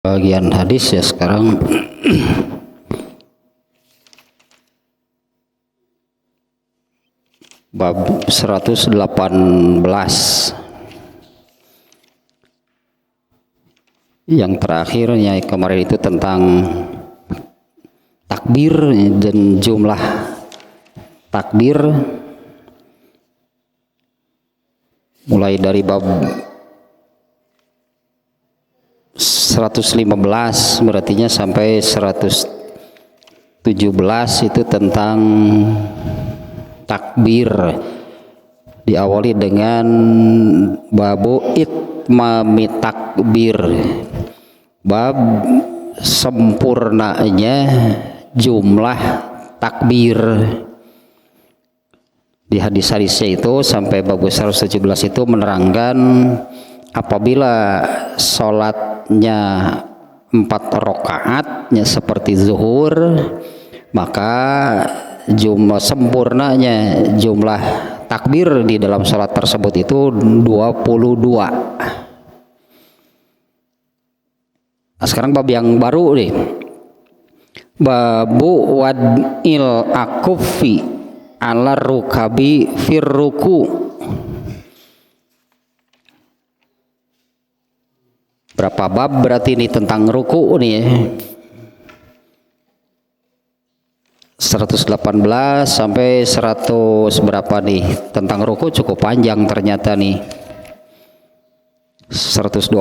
Bagian hadis ya sekarang. Bab 118. Yang terakhirnya kemarin itu tentang takbir dan jumlah takbir, mulai dari bab 115 berartinya sampai 117 itu tentang takbir. Diawali dengan babu itmami takbir, bab sempurnanya jumlah takbir. Di hadis-hadisnya itu sampai bab 117 itu menerangkan apabila sholatnya 4 rakaatnya seperti zuhur, maka jumlah sempurnanya jumlah takbir di dalam sholat tersebut itu 22. Nah, sekarang bab yang baru nih, babu wad'il akufi ala rukabi firruku. Berapa bab berarti ini tentang ruku nih ya? 118 sampai 100 berapa nih tentang ruku, cukup panjang ternyata nih. 123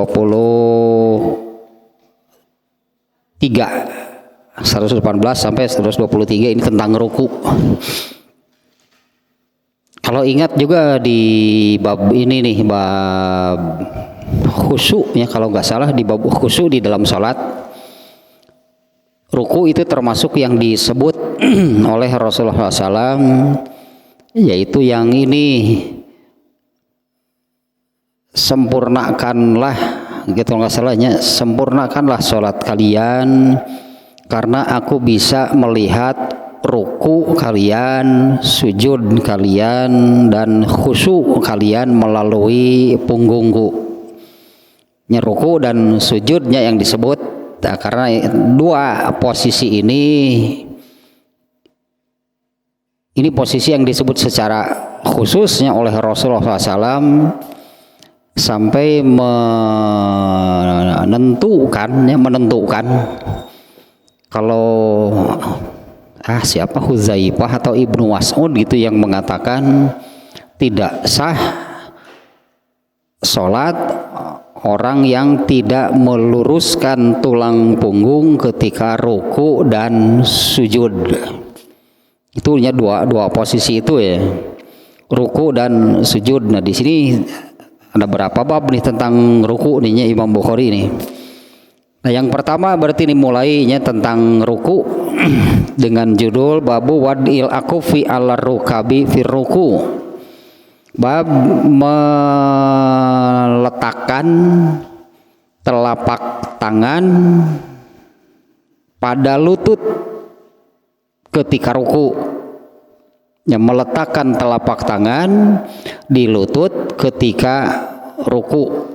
118 sampai 123 ini tentang ruku. Kalau ingat juga di bab ini nih, bab khusyuk ya, kalau nggak salah di bab khusyuk di dalam sholat, ruku itu termasuk yang disebut oleh Rasulullah SAW, yaitu yang ini sempurnakanlah gitu nggak salahnya, sempurnakanlah sholat kalian karena aku bisa melihat ruku kalian, sujud kalian, dan khusyuk kalian melalui punggungku. Ruku dan sujudnya yang disebut, nah, karena dua posisi ini posisi yang disebut secara khususnya oleh Rasulullah SAW sampai menentukan kalau siapa Huzaifah atau Ibnu Mas'ud gitu yang mengatakan tidak sah sholat orang yang tidak meluruskan tulang punggung ketika ruku dan sujud. Itu dua posisi itu ya, ruku dan sujud. Nah di sini ada berapa bab nih tentang ruku nih Imam Bukhari ini. Nah yang pertama berarti ini mulainya tentang ruku dengan judul babu wad'il akufi ala rukabi fir ruku. Bab meletakkan telapak tangan pada lutut ketika ruku. Yang meletakkan telapak tangan di lutut ketika ruku.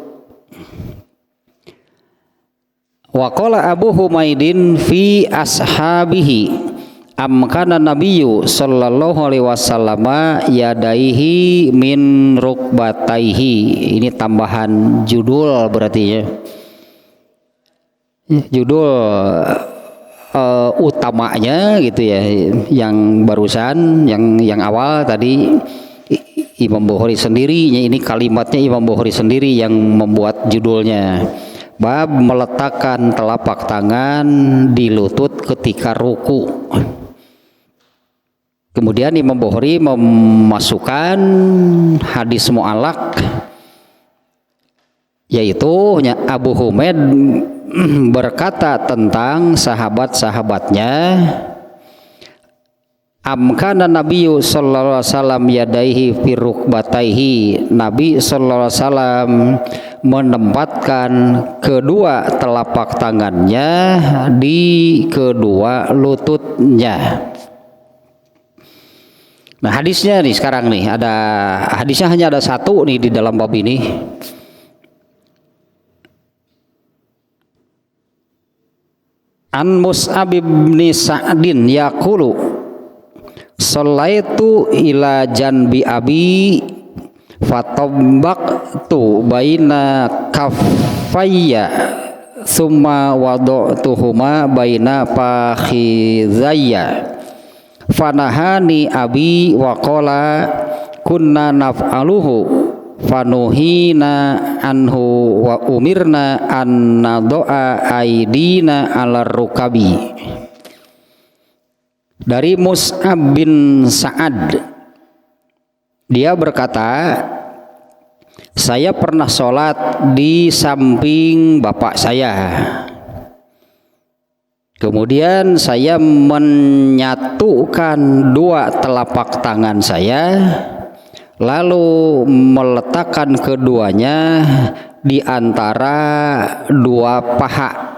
Wa qala Abu Humaidin fi ashabihi amkana nabiyyu sallallahu alaihi wasallam yadaihi min rukbataihi. Ini tambahan judul berarti ya. Judul utamanya gitu ya, yang barusan yang awal tadi Imam Bukhari sendiri, ini kalimatnya Imam Bukhari sendiri yang membuat judulnya. Bab meletakkan telapak tangan di lutut ketika ruku. Kemudian Imam Bukhari memasukkan hadis mu'allaq, yaitu Abu Humaid berkata tentang sahabat-sahabatnya, amkana nabiyyu sallallahu alaihi wasallam yadaihi fi rukbataihi. Nabi sallallahu alaihi wasallam menempatkan kedua telapak tangannya di kedua lututnya. Nah hadisnya nih sekarang nih, ada hadisnya hanya ada satu nih di dalam bab ini. An Mus'ab bin Sa'din yaqulu shallaitu ila janbi abi fatabbaqtu baina kaffayya summa wada'tuhuma baina fakhidhayya fanahani abi wa qala kunna naf'aluhu fanuhina anhu wa umirna an nado'a aidina ala rukabi. Dari Mus'ab bin Sa'ad, dia berkata, saya pernah sholat di samping bapak saya, kemudian saya menyatukan dua telapak tangan saya, lalu meletakkan keduanya di antara dua paha.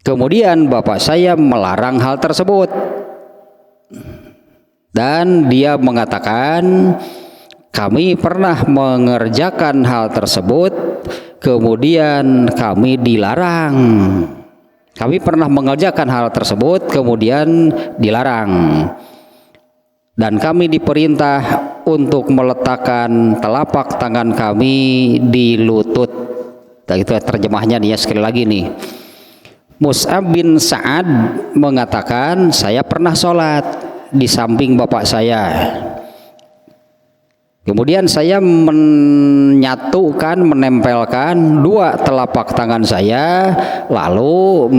Kemudian bapak saya melarang hal tersebut dan dia mengatakan, kami pernah mengerjakan hal tersebut kemudian kami dilarang. Kami pernah mengerjakan hal tersebut kemudian dilarang. Dan kami diperintah untuk meletakkan telapak tangan kami di lutut. Nah, itu terjemahnya nih ya, sekali lagi nih. Mus'ab bin Sa'ad mengatakan, saya pernah sholat di samping bapak saya. Kemudian saya menempelkan dua telapak tangan saya, lalu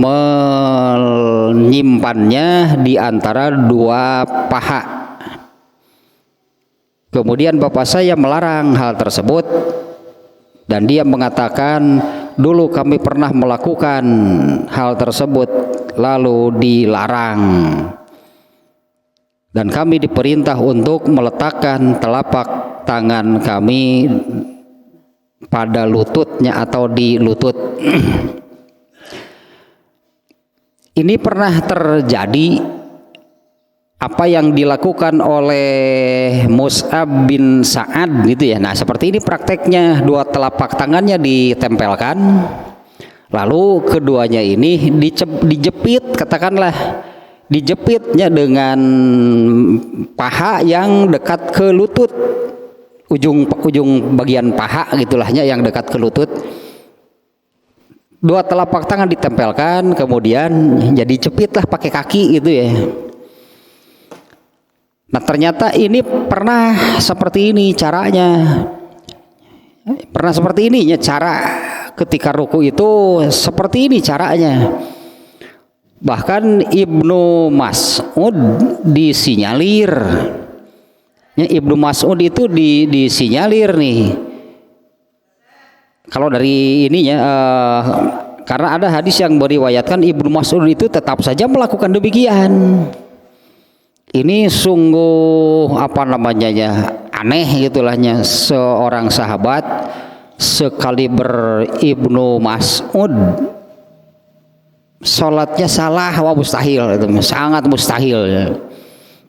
menyimpannya di antara dua paha. Kemudian bapak saya melarang hal tersebut dan dia mengatakan, dulu kami pernah melakukan hal tersebut lalu dilarang dan kami diperintah untuk meletakkan telapak tangan kami pada lututnya atau di lutut. Ini pernah terjadi apa yang dilakukan oleh Mus'ab bin Sa'ad gitu ya. Nah, seperti ini prakteknya, dua telapak tangannya ditempelkan, lalu keduanya ini dijepit, katakanlah dijepitnya dengan paha yang dekat ke lutut, ujung bagian paha gitulahnya yang dekat ke lutut. Dua telapak tangan ditempelkan, kemudian jadi jepitlah pakai kaki gitu ya. Nah, ternyata ini pernah seperti ini caranya. Pernah seperti ini ya, cara ketika ruku itu seperti ini caranya. Bahkan Ibnu Mas'ud disinyalir. Ya, Ibnu Mas'ud itu disinyalir nih. Kalau dari ininya karena ada hadis yang meriwayatkan Ibnu Mas'ud itu tetap saja melakukan demikian. Ini sungguh apa namanya ya, aneh gitulahnya, seorang sahabat sekaliber Ibnu Mas'ud sholatnya salah, wah mustahil, itu sangat mustahil ya.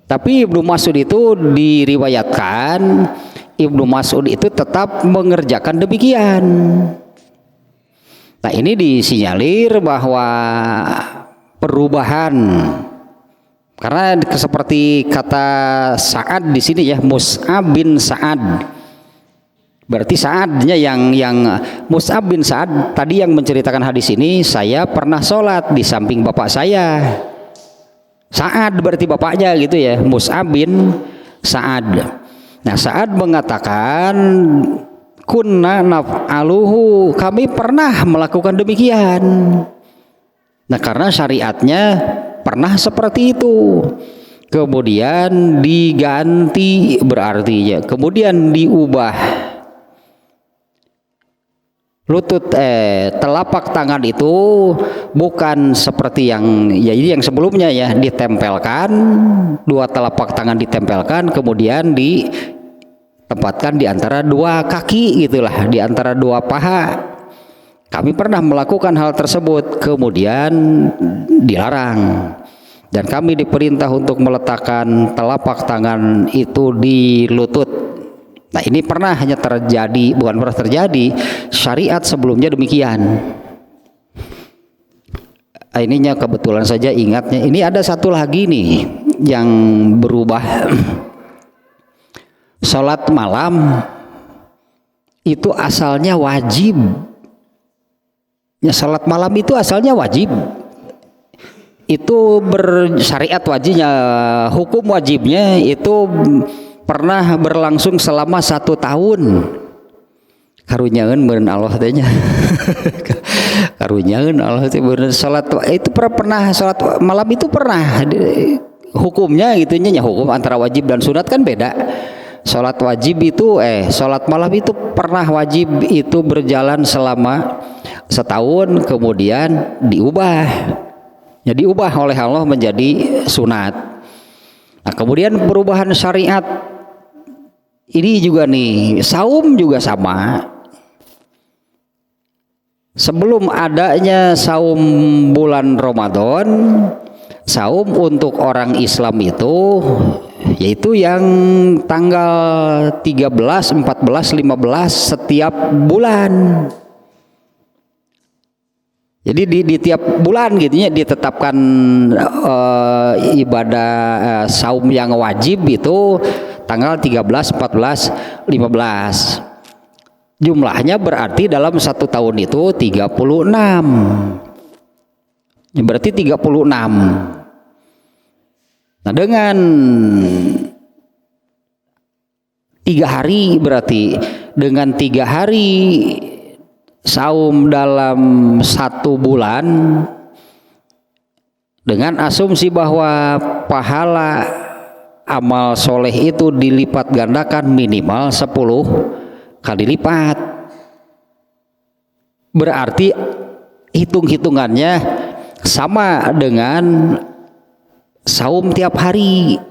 Tapi Ibnu Mas'ud itu diriwayatkan Ibnu Mas'ud itu tetap mengerjakan demikian. Nah, ini disinyalir bahwa perubahan. Karena seperti kata Sa'ad di sini ya, Mus'ab bin Sa'ad. Berarti Sa'adnya yang Mus'ab bin Sa'ad tadi yang menceritakan hadis ini, saya pernah sholat di samping bapak saya. Sa'ad berarti bapaknya gitu ya, Mus'ab bin Sa'ad. Nah, Sa'ad mengatakan, kunna naf'aluhu, kami pernah melakukan demikian. Nah, karena syariatnya pernah seperti itu, kemudian diganti, berarti ya kemudian diubah lutut telapak tangan itu bukan seperti yang ya ini yang sebelumnya ya, ditempelkan dua telapak tangan ditempelkan kemudian ditempatkan di antara dua kaki gitulah, di antara dua paha. Kami pernah melakukan hal tersebut kemudian dilarang dan kami diperintah untuk meletakkan telapak tangan itu di lutut. Nah, ini pernah hanya terjadi, bukan pernah terjadi, syariat sebelumnya demikian. ininya kebetulan saja ingatnya. Ini ada satu lagi nih yang berubah. Sholat malam itu asalnya wajib. Ya, sholat malam itu asalnya wajib. Itu bersyariat wajibnya, hukum wajibnya itu pernah berlangsung selama 1 tahun. Karunyaeun meureun Allah teh nya. Karunyaeun Allah teh bener salat itu pernah salat malam itu pernah hukumnya gitu nya, hukum antara wajib dan sunat kan beda. Salat wajib itu salat malam itu pernah wajib itu berjalan selama setahun, kemudian diubah. Ya, diubah oleh Allah menjadi sunat. Nah, kemudian perubahan syariat ini juga nih, saum juga sama. Sebelum adanya saum bulan Ramadan, saum untuk orang Islam itu yaitu yang tanggal 13, 14, 15 setiap bulan. Jadi di tiap bulan gitu ya ditetapkan ibadah saum yang wajib itu tanggal 13, 14, 15. Jumlahnya berarti dalam 1 tahun itu 36. Ya, berarti 36. Nah, dengan 3 hari berarti dengan 3 hari saum dalam 1 bulan dengan asumsi bahwa pahala amal soleh itu dilipat gandakan minimal 10 kali lipat, berarti hitung-hitungannya sama dengan saum tiap hari.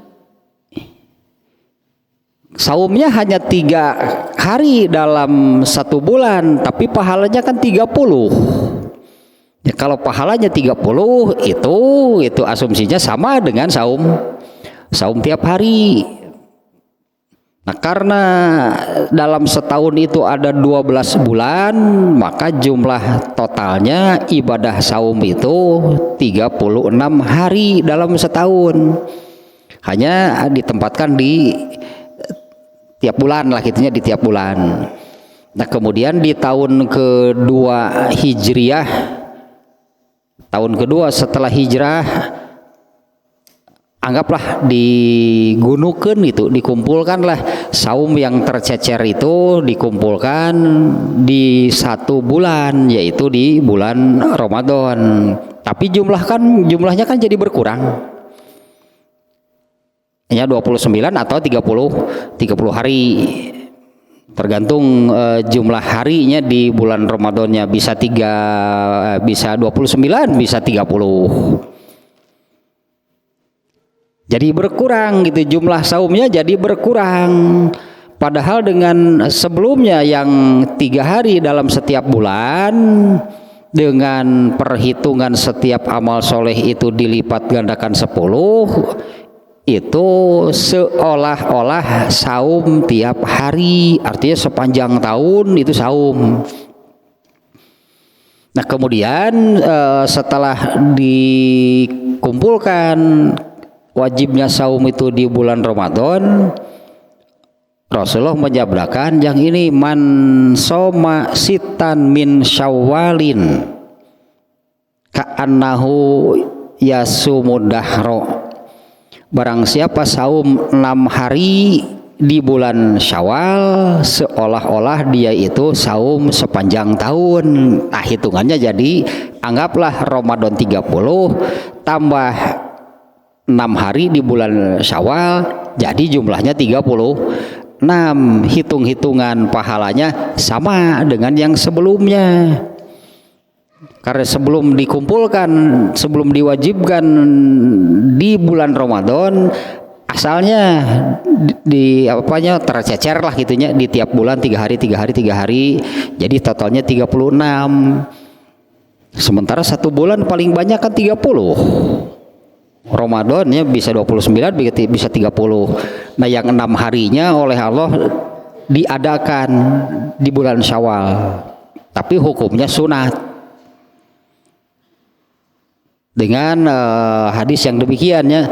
Saumnya hanya 3 hari dalam 1 bulan, tapi pahalanya kan 30. Ya, kalau pahalanya 30 itu asumsinya sama dengan saum tiap hari. Nah, karena dalam setahun itu ada 12 bulan, maka jumlah totalnya ibadah saum itu 36 hari dalam setahun. Hanya ditempatkan di tiap bulan lah gitunya, di tiap bulan. Nah, kemudian di tahun kedua Hijriah, tahun kedua setelah hijrah, anggaplah digunukeun gitu, dikumpulkanlah saum yang tercecer itu dikumpulkan di 1 bulan, yaitu di bulan Ramadan. Tapi jumlahnya kan jadi berkurang. Ya 29 atau 30 hari. Tergantung jumlah harinya di bulan Ramadannya, bisa 29, bisa 30. Jadi berkurang gitu jumlah saumnya, jadi berkurang. Padahal dengan sebelumnya yang 3 hari dalam setiap bulan, dengan perhitungan setiap amal soleh itu dilipat gandakan 10, itu seolah-olah saum tiap hari, artinya sepanjang tahun itu saum. Nah, kemudian setelah dikumpulkan wajibnya saum itu di bulan Ramadan, Rasulullah menjabarkan yang ini, man soma sitan min syawalin ka'annahu yasumudahro. Barang siapa saum 6 hari di bulan Syawal, seolah-olah dia itu saum sepanjang tahun. Nah, hitungannya jadi anggaplah Ramadan 30 tambah 6 hari di bulan Syawal, jadi jumlahnya 36. Hitung-hitungan pahalanya sama dengan yang sebelumnya. Karena sebelum dikumpulkan, sebelum diwajibkan di bulan Ramadan, asalnya di apanya tercecer lah gitunya di tiap bulan 3 hari, 3 hari, 3 hari. Jadi totalnya 36. Sementara 1 bulan paling banyak kan 30. Ramadannya bisa 29, bisa 30. Nah, yang 6 harinya oleh Allah diadakan di bulan Syawal, tapi hukumnya sunat. dengan hadis yang demikiannya,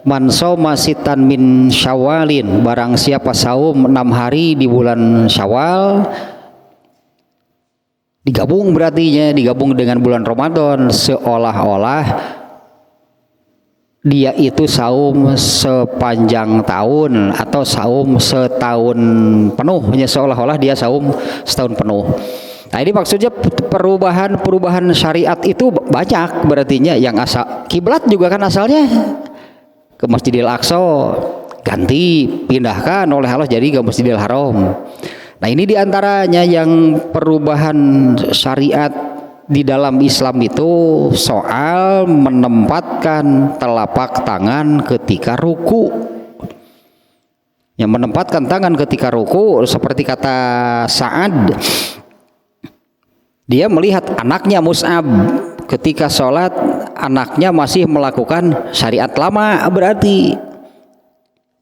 man shoma sitan min syawalin, barang siapa saum 6 hari di bulan Syawal, digabung dengan bulan Ramadan, seolah-olah dia itu saum sepanjang tahun atau saum setahun penuh, seolah-olah dia saum setahun penuh. Nah ini maksudnya perubahan syariat itu banyak, berartinya yang asal kiblat juga kan asalnya ke Masjidil Aqsa, ganti pindahkan oleh Allah jadi ke Masjidil Haram. Nah ini diantaranya yang perubahan syariat di dalam Islam itu soal menempatkan telapak tangan ketika ruku. Yang menempatkan tangan ketika ruku, seperti kata Sa'ad, dia melihat anaknya Mus'ab ketika sholat, anaknya masih melakukan syariat lama, berarti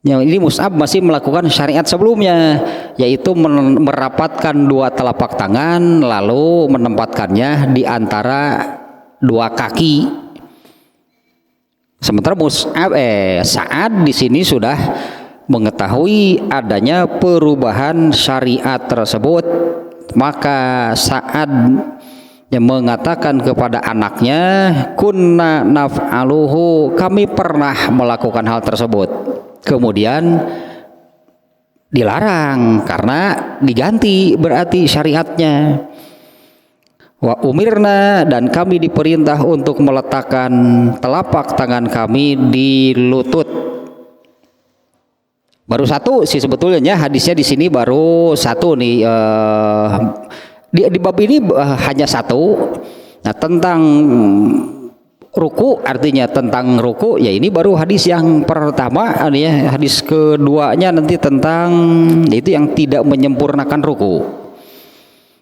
yang ini Mus'ab masih melakukan syariat sebelumnya, yaitu merapatkan 2 telapak tangan lalu menempatkannya di antara 2 kaki. Sementara Sa'ad di sini sudah mengetahui adanya perubahan syariat tersebut, maka Sa'ad yang mengatakan kepada anaknya, kunna naf'aluhu, kami pernah melakukan hal tersebut. Kemudian dilarang karena diganti berarti syariatnya. Wa umirna, dan kami diperintah untuk meletakkan telapak tangan kami di lutut. Baru satu sih sebetulnya hadisnya di sini, baru satu nih, di bab ini hanya satu. Nah tentang ruku, artinya tentang ruku ya ini baru hadis yang pertama ya. Hadis keduanya nanti tentang itu yang tidak menyempurnakan ruku.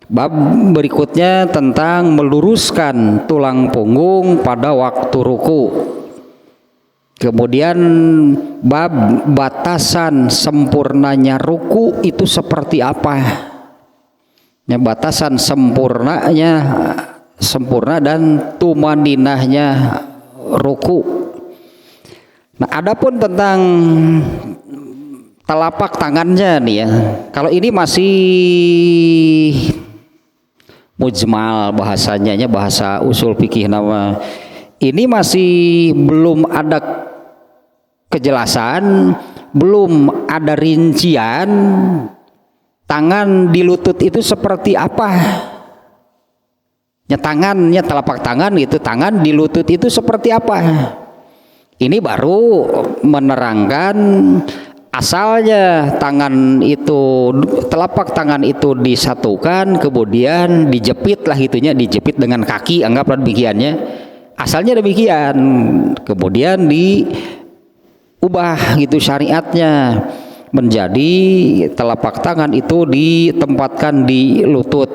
Bab berikutnya tentang meluruskan tulang punggung pada waktu ruku. Kemudian bab batasan sempurnanya ruku itu seperti apa? Ya, batasan sempurna dan tumaninahnya ruku. Nah, adapun tentang telapak tangannya nih ya. Kalau ini masih mujmal bahasanya, bahasa usul fikih nama. Ini masih belum ada kejelasan, belum ada rincian tangan di lutut itu seperti apa. Ya, tangannya, telapak tangan gitu, tangan di lutut itu seperti apa. Ini baru menerangkan asalnya tangan itu, telapak tangan itu disatukan, kemudian dijepit lah gitunya, dijepit dengan kaki, anggaplah demikiannya. Asalnya demikian, kemudian diubah gitu syariatnya menjadi telapak tangan itu ditempatkan di lutut.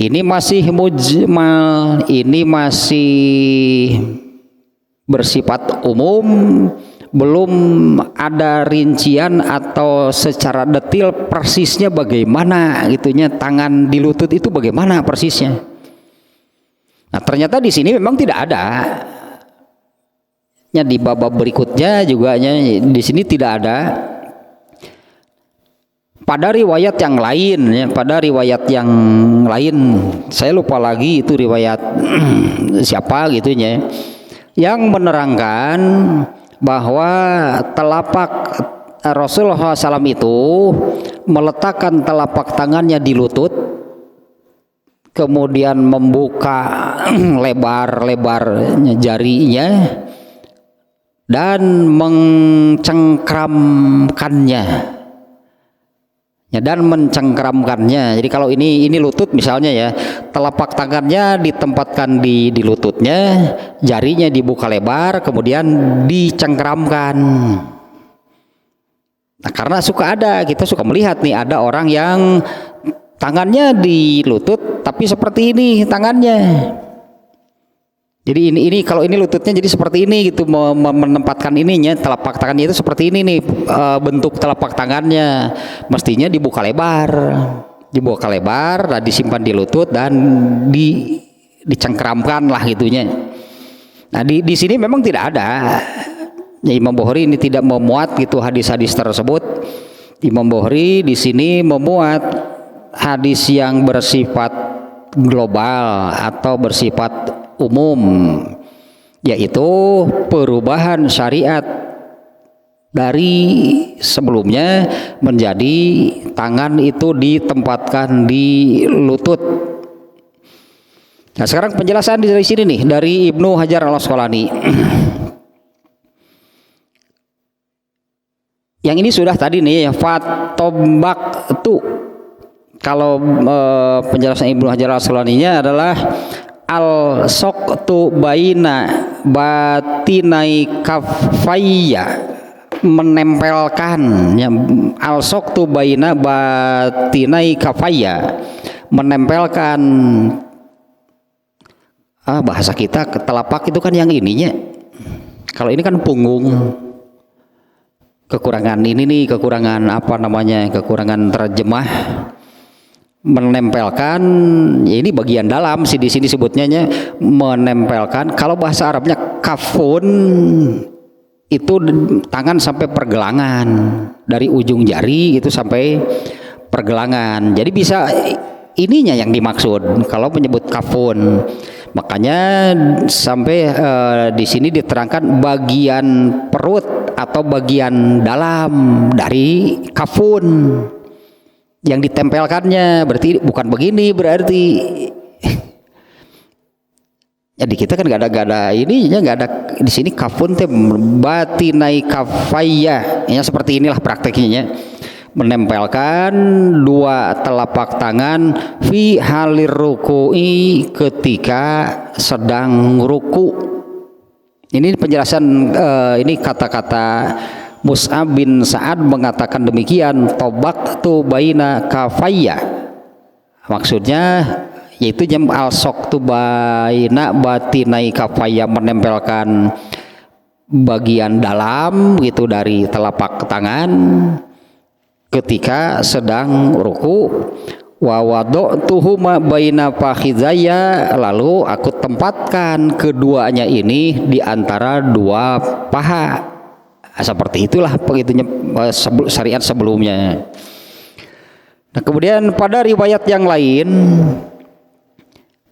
Ini masih mujmal, ini masih bersifat umum, belum ada rincian atau secara detail persisnya bagaimana gitunya tangan di lutut itu bagaimana persisnya. Nah ternyata di sini memang tidak ada. Ya, di bab berikutnya juga di sini tidak ada. Pada riwayat yang lain, ya, saya lupa lagi itu riwayat siapa gitunya, yang menerangkan bahwa telapak Rasulullah SAW itu meletakkan telapak tangannya di lutut, kemudian membuka lebar-lebarnya jarinya dan mencengkramkannya. Jadi kalau ini lutut misalnya ya, telapak tangannya ditempatkan di lututnya, jarinya dibuka lebar, kemudian dicengkramkan. Nah, karena kita suka melihat nih ada orang yang tangannya di lutut tapi seperti ini tangannya. Jadi ini kalau ini lututnya jadi seperti ini gitu, menempatkan ininya, telapak tangannya itu seperti ini nih, bentuk telapak tangannya mestinya dibuka lebar, dan disimpan di lutut dan dicengkramkan lah gitunya. Nah di sini memang tidak ada. Ya, Imam Bukhari ini tidak memuat gitu hadis-hadis tersebut. Imam Bukhari di sini memuat hadis yang bersifat global atau bersifat umum, yaitu perubahan syariat dari sebelumnya menjadi tangan itu ditempatkan di lutut. Nah sekarang penjelasan dari sini nih dari Ibnu Hajar Al-Asqalani. Yang ini sudah tadi nih ya, fatombak tu. Kalau penjelasan Ibnu Hajar Al-Asqalani-nya adalah al-soqtu baina batinai kafayya, menempelkan ya, al-soqtu baina batinai kafayya, menempelkan bahasa kita telapak itu kan yang ininya, kalau ini kan punggung. Kekurangan ini nih, kekurangan apa namanya, kekurangan terjemah. Menempelkan ya ini bagian dalam sih di sini sebutnya menempelkan. Kalau bahasa Arabnya kafun itu tangan sampai pergelangan, dari ujung jari itu sampai pergelangan. Jadi bisa ininya yang dimaksud kalau menyebut kafun. Makanya sampai di sini diterangkan bagian perut atau bagian dalam dari kafun yang ditempelkannya, berarti bukan begini berarti. Jadi kita kan nggak ada ininya, nggak ada di sini kafun teh batinai kafaya, ya seperti inilah prakteknya, menempelkan dua telapak tangan fi halir ruku'i, ketika sedang ruku. Ini penjelasan ini kata-kata Mus'ab bin Sa'ad mengatakan demikian, tobak tu baina kafayya, maksudnya yaitu jam al-sok tu baina batinai kafayya, menempelkan bagian dalam gitu dari telapak tangan ketika sedang ruku. Wa wadu'tuhuma baina fakhidhaya, lalu aku tempatkan keduanya ini di antara dua paha. Seperti itulah begitunya syariat sebelumnya. Nah kemudian pada riwayat yang lain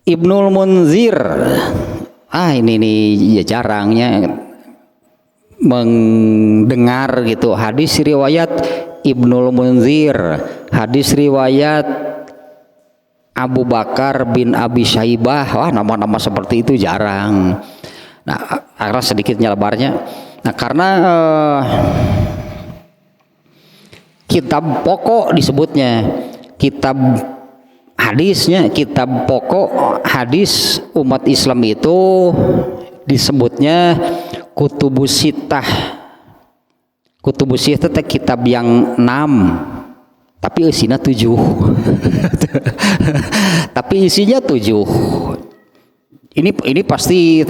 Ibnul Munzir, ini nih ya jarangnya mendengar gitu hadis riwayat Ibnul Munzir, hadis riwayat Abu Bakar bin Abi Syaibah. Nama-nama seperti itu jarang. Nah akhirnya sedikit nyelebarnya. Nah karena kitab pokok disebutnya, kitab hadisnya, kitab pokok hadis umat Islam itu disebutnya Kutubus Sittah. Kutubus Sittah itu kitab yang 6 tapi isinya 7. Tapi isinya 7. Ini pasti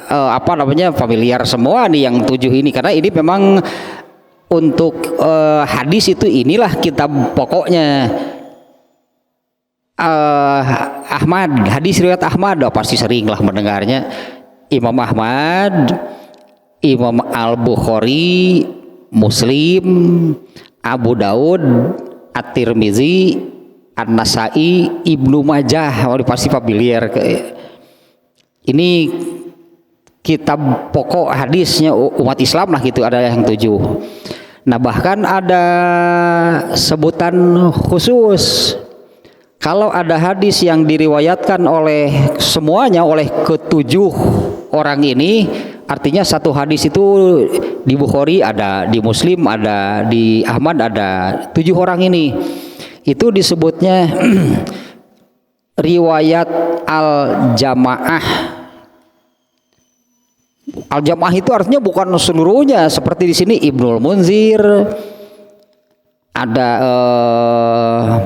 apa namanya familiar semua nih yang 7 ini, karena ini memang untuk hadis itu inilah kitab pokoknya. Ahmad, hadis riwayat Ahmad pasti sering lah mendengarnya. Imam Ahmad, Imam Al-Bukhari, Muslim, Abu Daud, At-Tirmizi, An-Nasai, Ibnu Majah, pasti familiar. Ini kitab pokok hadisnya umat Islam lah gitu, ada yang 7. Nah bahkan ada sebutan khusus. Kalau ada hadis yang diriwayatkan oleh semuanya, oleh ketujuh orang ini, artinya satu hadis itu di Bukhari ada, di Muslim ada, di Ahmad ada, 7 orang ini. Itu disebutnya riwayat al-jamaah. Al-jamaah itu artinya bukan seluruhnya, seperti di sini Ibnul Munzir, ada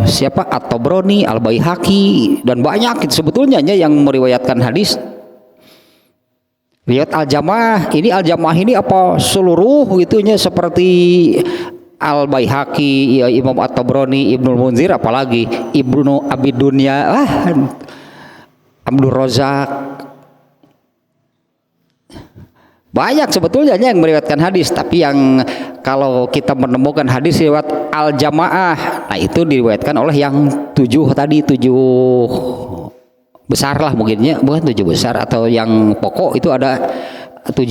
siapa, At-Tabrani, Al-Baihaqi, dan banyak itu sebetulnya yang meriwayatkan hadis. Riwayat al-jamaah ini apa seluruh gitunya, seperti Al-Baihaqi, ya, Imam At-Tabrani, Ibnul Munzir, apalagi Ibnu Abi Dunya, Abdul Razak. Banyak sebetulnya yang meriwayatkan hadis, tapi yang kalau kita menemukan hadis riwayat al-jamaah, nah itu diriwayatkan oleh yang 7 tadi, 7 besar lah mungkinnya, bukan 7 besar, atau yang pokok itu ada 7.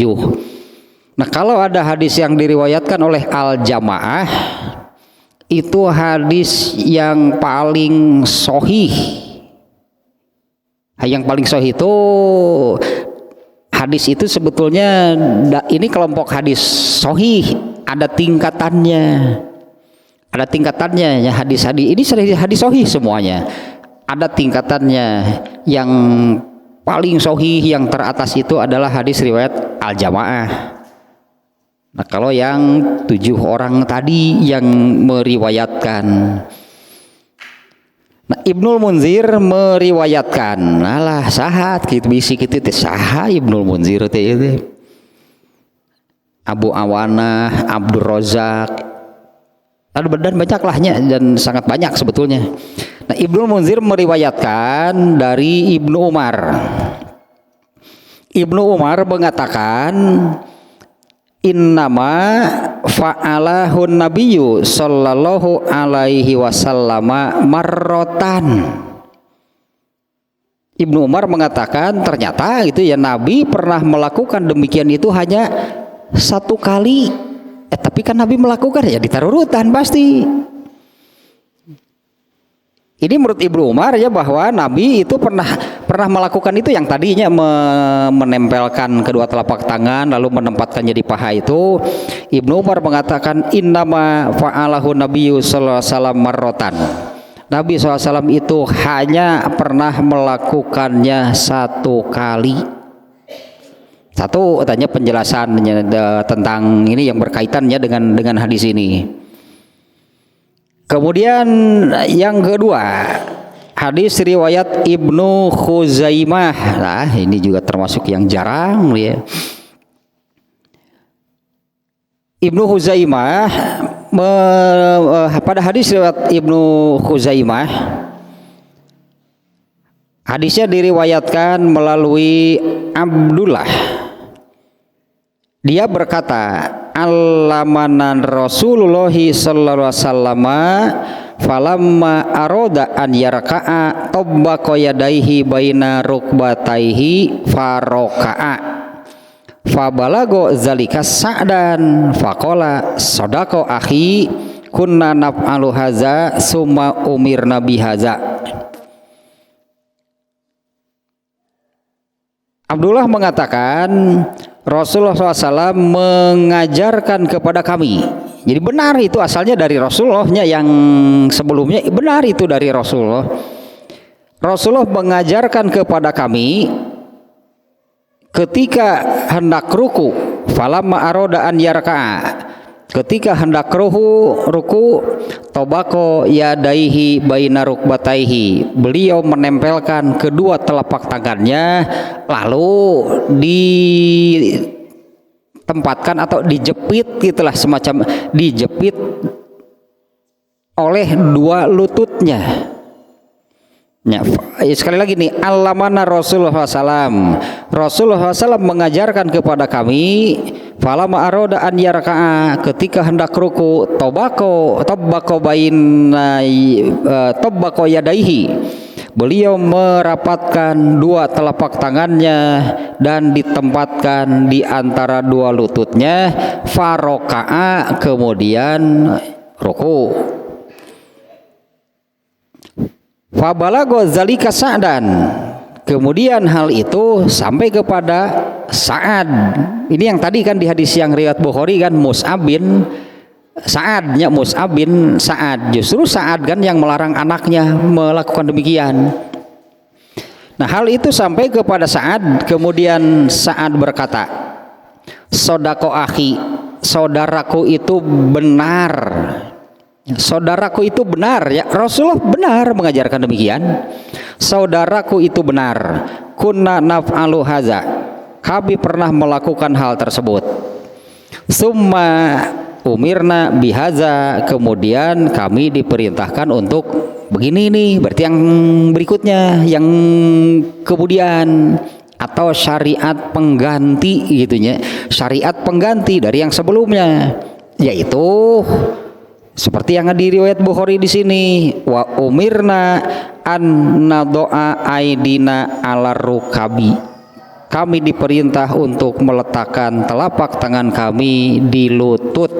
Nah kalau ada hadis yang diriwayatkan oleh al-jamaah, itu hadis yang paling sahih. Yang paling sahih itu hadis itu sebetulnya ini kelompok hadis sahih, ada tingkatannya. Ada tingkatannya ya, hadis-hadis ini hadis sahih semuanya. Ada tingkatannya. Yang paling sahih, yang teratas itu adalah hadis riwayat al-jamaah. Nah, kalau yang 7 orang tadi yang meriwayatkan, nah, Ibnul Munzir meriwayatkan, alah sahat gitu bisi gitu teh saha Ibnul Munzir teh itu. Abu Awanah, Abdur Razak, ada dan banyak lahnya dan sangat banyak sebetulnya. Nah, Ibnul Munzir meriwayatkan dari Ibnu Umar. Ibnu Umar mengatakan, innama fa'alahun nabiyyu sallallahu alaihi wasallama marrotan. Ibnu Umar mengatakan ternyata itu ya Nabi pernah melakukan demikian itu hanya 1 kali. Tapi kan Nabi melakukan ya ditaruh urutan pasti. Ini menurut Ibnu Umar ya, bahwa Nabi itu pernah melakukan itu yang tadinya menempelkan kedua telapak tangan lalu menempatkannya di paha itu. Ibnu Umar mengatakan innama fa'alahu nabiyyu sallallahu alaihi wasallam marrotan. Nabi SAW itu hanya pernah melakukannya 1 kali. Satu tanya penjelasannya tentang ini yang berkaitannya dengan hadis ini. Kemudian yang kedua, hadis riwayat Ibnu Khuzaimah. Nah, ini juga termasuk yang jarang ya. Ibnu Khuzaimah pada hadis riwayat Ibnu Khuzaimah, hadisnya diriwayatkan melalui Abdullah. Dia berkata, allamanan Rasulullah sallallahu alaihi wasallam falamma aroda an yarka'a tabbaqa yadaihi baina rukbataihi faroka'a fabalago zalika sa'dan faqala sadaqo akhi kunna naf'alu haza summa umirna bihaza. Abdullah mengatakan Rasulullah SAW mengajarkan kepada kami. Jadi benar itu asalnya dari Rasulullahnya yang sebelumnya, benar itu dari Rasulullah. Rasulullah mengajarkan kepada kami ketika hendak ruku, falamma aroda an yarka'a, ketika hendak ruku tobako yadaihi baina rukbataihi, beliau menempelkan kedua telapak tangannya lalu ditempatkan atau dijepit gitulah, semacam dijepit oleh 2 lututnya. Ya, sekali lagi nih, alamana Rasulullah SAW. Rasulullah SAW mengajarkan kepada kami, falamma aroda an yarka'a, ketika hendak ruku, tobako yadaihi, beliau merapatkan 2 telapak tangannya dan ditempatkan di antara 2 lututnya, faroka'a, kemudian ruku. Fabalago zalika Sa'dan, kemudian hal itu sampai kepada Sa'ad. Ini yang tadi kan di hadis yang riwayat Bukhari kan, Mus'ab bin Sa'adnya, Mus'ab bin Sa'ad. Justru Sa'ad kan yang melarang anaknya melakukan demikian. Nah, hal itu sampai kepada Sa'ad, kemudian Sa'ad berkata, sodako akhi, saudaraku itu benar. Saudaraku itu benar ya, Rasulullah benar mengajarkan demikian. Saudaraku itu benar. Kunna naf'alu haza, kami pernah melakukan hal tersebut. Summa umirna bihaza, kemudian kami diperintahkan untuk begini nih. Berarti yang berikutnya, yang kemudian atau syariat pengganti gitunya, syariat pengganti dari yang sebelumnya, yaitu seperti yang di riwayat Bukhari di sini, wa umirna an nadoa aidina ala rukabi, kami diperintah untuk meletakkan telapak tangan kami di lutut.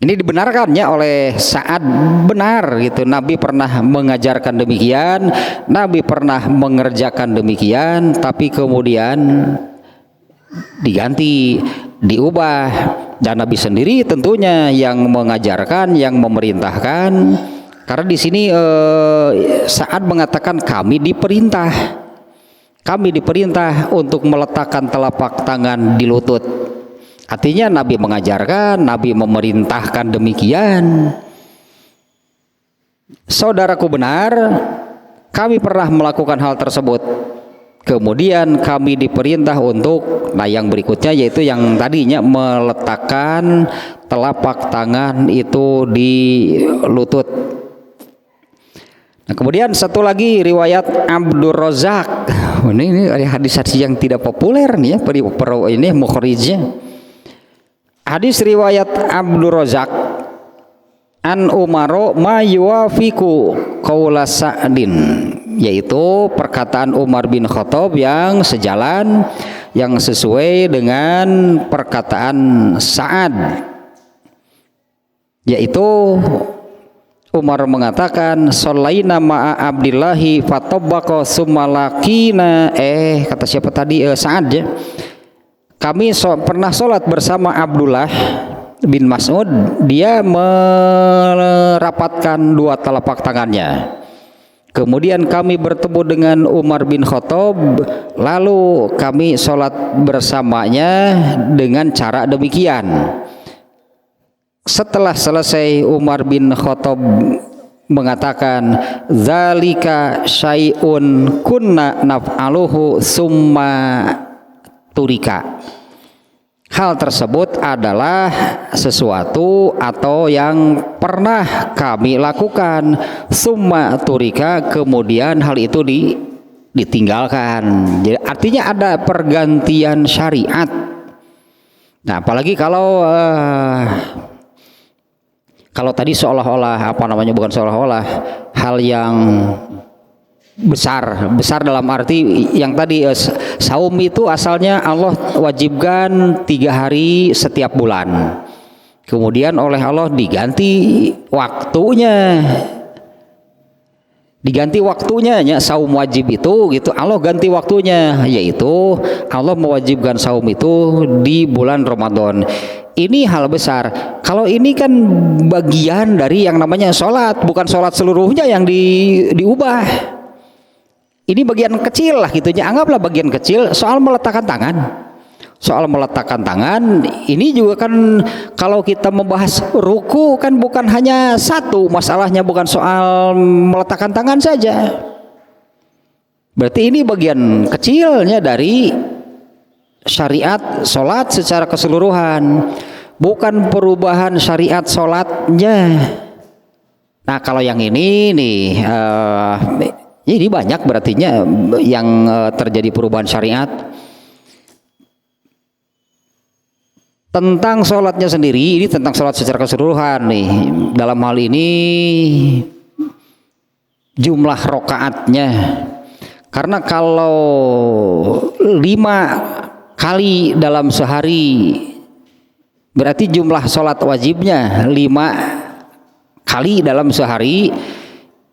Ini dibenarkannya oleh Sa'ad, benar gitu. Nabi pernah mengajarkan demikian, Nabi pernah mengerjakan demikian, tapi kemudian diganti, diubah. Dan Nabi sendiri tentunya yang mengajarkan, yang memerintahkan. Karena di sini Sa'ad mengatakan kami diperintah untuk meletakkan telapak tangan di lutut. Artinya Nabi mengajarkan, Nabi memerintahkan demikian. Saudaraku, benar, kami pernah melakukan hal tersebut. Kemudian kami diperintah untuk, nah yang berikutnya yaitu yang tadinya meletakkan telapak tangan itu di lutut. Nah, kemudian satu lagi riwayat Abdur Razak. Ini hadis-hadis yang tidak populer nih ya, ini mukhrijnya. Hadis riwayat Abdur Razak an Umaro ma yuwafiqu qaula Sa'din, yaitu perkataan Umar bin Khattab yang sejalan, yang sesuai dengan perkataan Sa'ad, yaitu Umar mengatakan sholaina ma'a Abdillahi fatabbaqa summa laqina, kata siapa tadi, Sa'ad ya, kami pernah sholat bersama Abdullah bin Mas'ud, dia merapatkan dua telapak tangannya. Kemudian kami bertemu dengan Umar bin Khattab, lalu kami sholat bersamanya dengan cara demikian. Setelah selesai, Umar bin Khattab mengatakan, zalika syai'un kunna naf'aluhu summa turika. Hal tersebut adalah sesuatu atau yang pernah kami lakukan, summa turika, kemudian hal itu ditinggalkan. Jadi artinya ada pergantian syariat. Nah, apalagi kalau tadi seolah-olah bukan seolah-olah hal yang besar dalam arti yang tadi saum itu asalnya Allah wajibkan 3 hari setiap bulan, kemudian oleh Allah diganti waktunya ya, saum wajib itu gitu, Allah ganti waktunya, yaitu Allah mewajibkan saum itu di bulan Ramadan. Ini hal besar. Kalau ini kan bagian dari yang namanya sholat, bukan sholat seluruhnya yang diubah. Ini bagian kecil lah gitu, anggaplah bagian kecil. Soal meletakkan tangan ini juga kan, kalau kita membahas ruku kan bukan hanya satu masalahnya, bukan soal meletakkan tangan saja. Berarti ini bagian kecilnya dari syariat sholat secara keseluruhan, bukan perubahan syariat sholatnya. Nah, kalau yang ini nih ini banyak berartinya yang terjadi perubahan syariat. Tentang sholatnya sendiri, ini tentang sholat secara keseluruhan nih. Dalam hal ini jumlah rokaatnya, karena kalau 5 kali dalam sehari berarti jumlah sholat wajibnya 5 kali dalam sehari,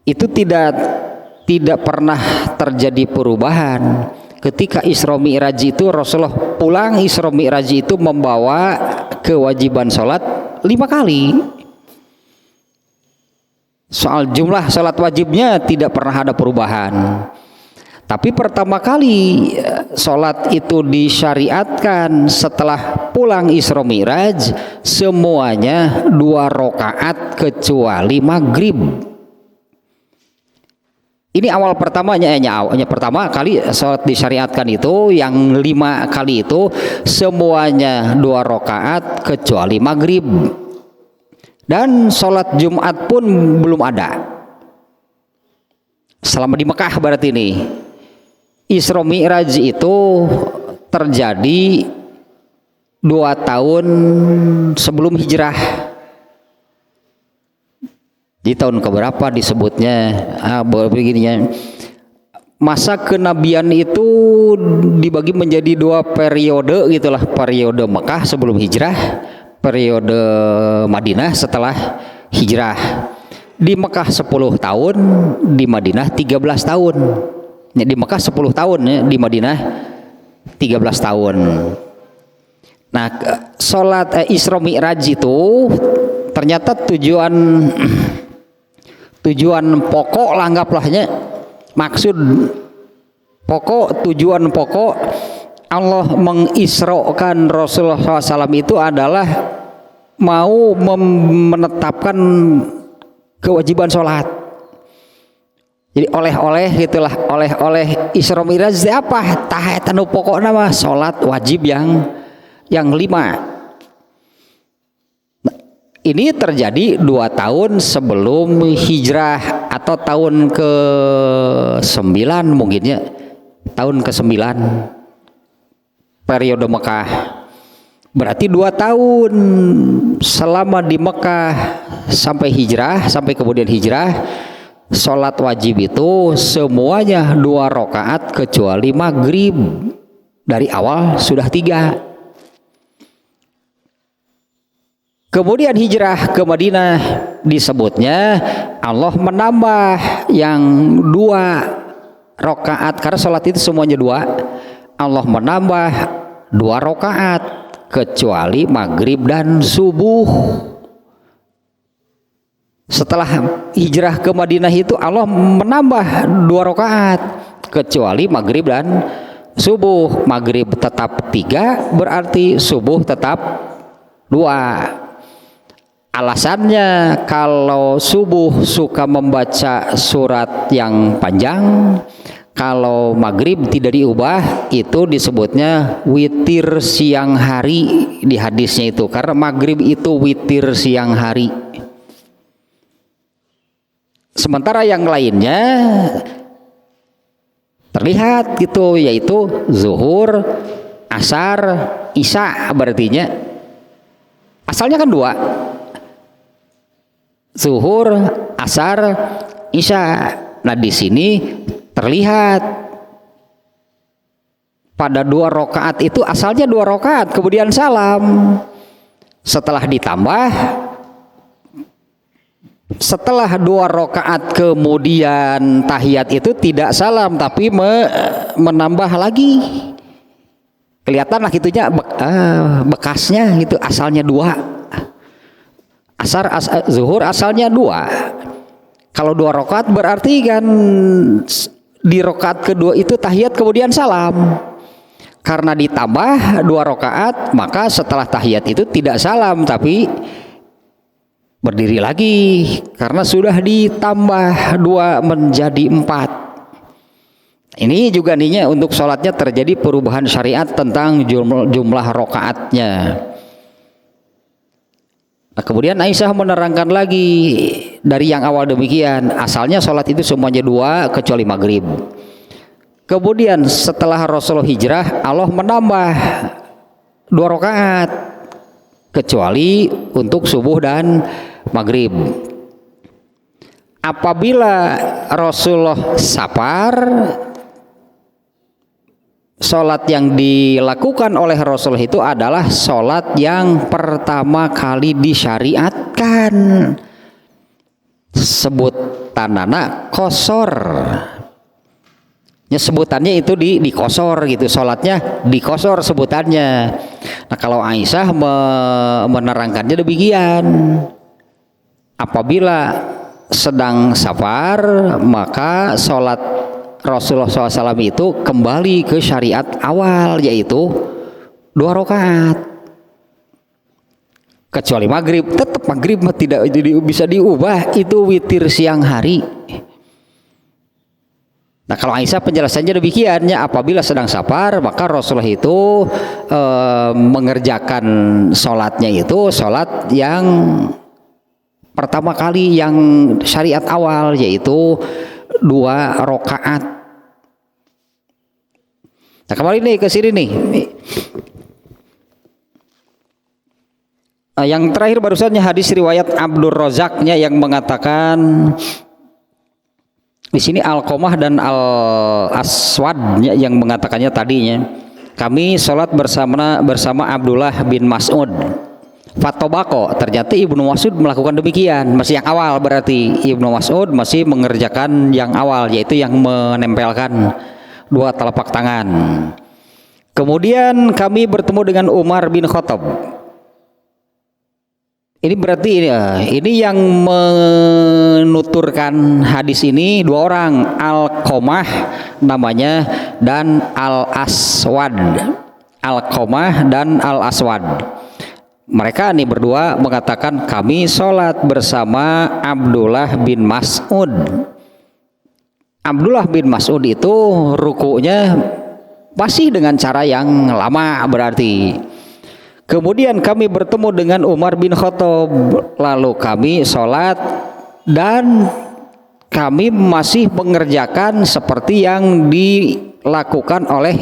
itu tidak pernah terjadi perubahan. Ketika Isra Mi'raj itu Rasulullah pulang Isra Mi'raj itu membawa kewajiban sholat 5 kali. Soal jumlah sholat wajibnya tidak pernah ada perubahan. Tapi pertama kali sholat itu disyariatkan setelah pulang Isra Mi'raj, semuanya 2 rakaat kecuali maghrib. Ini awal pertamanya, pertama kali sholat disyariatkan itu, yang 5 kali itu semuanya 2 rakaat kecuali maghrib. Dan sholat Jumat pun belum ada selama di Mekah berarti ini. Isra Mi'raj itu terjadi 2 tahun sebelum hijrah. Di tahun keberapa disebutnya? Begininya. Masa kenabian itu dibagi menjadi 2 periode gitulah, periode Mekah sebelum hijrah, periode Madinah setelah hijrah. Di Mekah 10 tahun, di Madinah 13 tahun. Ya, di Mekah 10 tahun ya, di Madinah 13 tahun. Nah, sholat Isra Mi'raj itu ternyata tujuan pokok lah, anggaplahnya maksud pokok, tujuan pokok Allah mengisrokan Rasulullah SAW itu adalah mau menetapkan kewajiban sholat. Jadi oleh-oleh gitulah, oleh-oleh Isra Mi'raj apa? Tahatan pokok nama sholat wajib yang 5. Ini terjadi 2 tahun sebelum hijrah atau tahun ke-9 mungkin ya, tahun ke-9 periode Mekah. Berarti 2 tahun selama di Mekah sampai hijrah, sampai kemudian hijrah, sholat wajib itu semuanya 2 rakaat kecuali maghrib. Dari awal sudah 3. Kemudian hijrah ke Madinah, disebutnya Allah menambah yang 2 rakaat, karena sholat itu semuanya 2. Allah menambah 2 rakaat kecuali maghrib dan subuh. Setelah hijrah ke Madinah itu Allah menambah 2 rakaat kecuali maghrib dan subuh. Maghrib tetap 3, berarti subuh tetap 2. Alasannya kalau subuh suka membaca surat yang panjang, kalau maghrib tidak diubah, itu disebutnya witir siang hari di hadisnya itu, karena maghrib itu witir siang hari. Sementara yang lainnya terlihat gitu, yaitu zuhur, asar, isya, berartinya asalnya kan 2. Zuhur, asar, isya. Nah, di sini terlihat pada 2 rakaat itu asalnya 2 rakaat, kemudian salam. Setelah ditambah, setelah 2 rakaat kemudian tahiyat itu tidak salam tapi menambah lagi. Kelihatan lah gitunya bekasnya gitu, asalnya 2. Zuhur asalnya 2. Kalau 2 rakaat berarti kan di rakaat kedua itu tahiyat kemudian salam. Karena ditambah 2 rakaat, maka setelah tahiyat itu tidak salam tapi berdiri lagi, karena sudah ditambah 2 menjadi 4. Ini juga ninya untuk sholatnya terjadi perubahan syariat tentang jumlah rakaatnya. Nah, kemudian Aisyah menerangkan lagi dari yang awal demikian, asalnya sholat itu semuanya 2 kecuali maghrib. Kemudian setelah Rasulullah hijrah, Allah menambah 2 rakaat kecuali untuk subuh dan maghrib. Apabila Rasulullah safar, sholat yang dilakukan oleh Rasulullah itu adalah sholat yang pertama kali disyariatkan. Sebutanana kosor. Ya, sebutannya itu di kosor gitu, sholatnya di kosor sebutannya. Nah, kalau Aisyah menerangkannya demikian. Apabila sedang safar, maka sholat Rasulullah SAW itu kembali ke syariat awal, yaitu 2 rakaat. Kecuali maghrib, tetap maghrib tidak bisa diubah, itu witir siang hari. Nah, kalau Aisyah penjelasannya demikiannya, apabila sedang safar maka Rasulullah itu mengerjakan sholatnya itu sholat yang pertama kali yang syariat awal, yaitu 2 rakaat. Nah, kembali nih ke sini nih. Yang terakhir barusannya hadis riwayat Abdur Razaknya yang mengatakan di sini Alqamah dan Al Aswadnya yang mengatakannya tadinya, kami sholat bersama Abdullah bin Mas'ud. Fatobako, ternyata Ibnu Mas'ud melakukan demikian. Masih yang awal, berarti Ibnu Mas'ud masih mengerjakan yang awal, yaitu yang menempelkan dua telapak tangan. Kemudian kami bertemu dengan Umar bin Khattab. Ini berarti ini yang menuturkan hadis ini dua orang, Alqamah namanya dan Al Aswad. Alqamah dan Al Aswad. Mereka nih berdua mengatakan kami sholat bersama Abdullah bin Mas'ud. Abdullah bin Mas'ud itu rukunya masih dengan cara yang lama berarti. Kemudian kami bertemu dengan Umar bin Khattab, lalu kami sholat dan kami masih mengerjakan seperti yang dilakukan oleh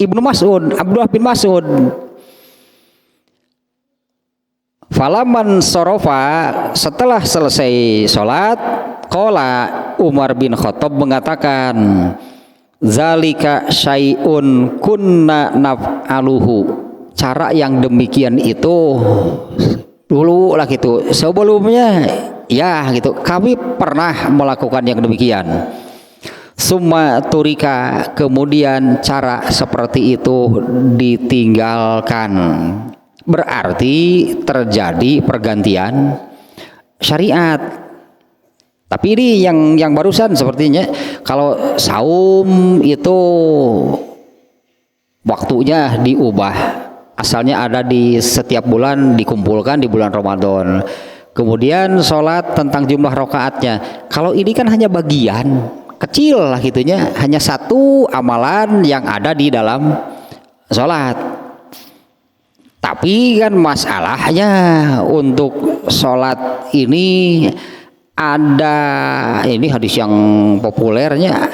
Ibnu Mas'ud, Abdullah bin Mas'ud. Falaman sorofa, setelah selesai sholat, qala Umar bin Khattab mengatakan, zalika syai'un kunna naf'aluhu. Cara yang demikian itu dulu lah gitu, sebelumnya ya gitu kami pernah melakukan yang demikian. Summa turika, kemudian cara seperti itu ditinggalkan, berarti terjadi pergantian syariat. Tapi ini yang barusan sepertinya, kalau saum itu waktunya diubah. Asalnya ada di setiap bulan, dikumpulkan di bulan Ramadan. Kemudian sholat tentang jumlah rakaatnya. Kalau ini kan hanya bagian kecil lah gitunya, hanya satu amalan yang ada di dalam sholat. Tapi kan masalahnya untuk sholat ini ada, ini hadis yang populernya,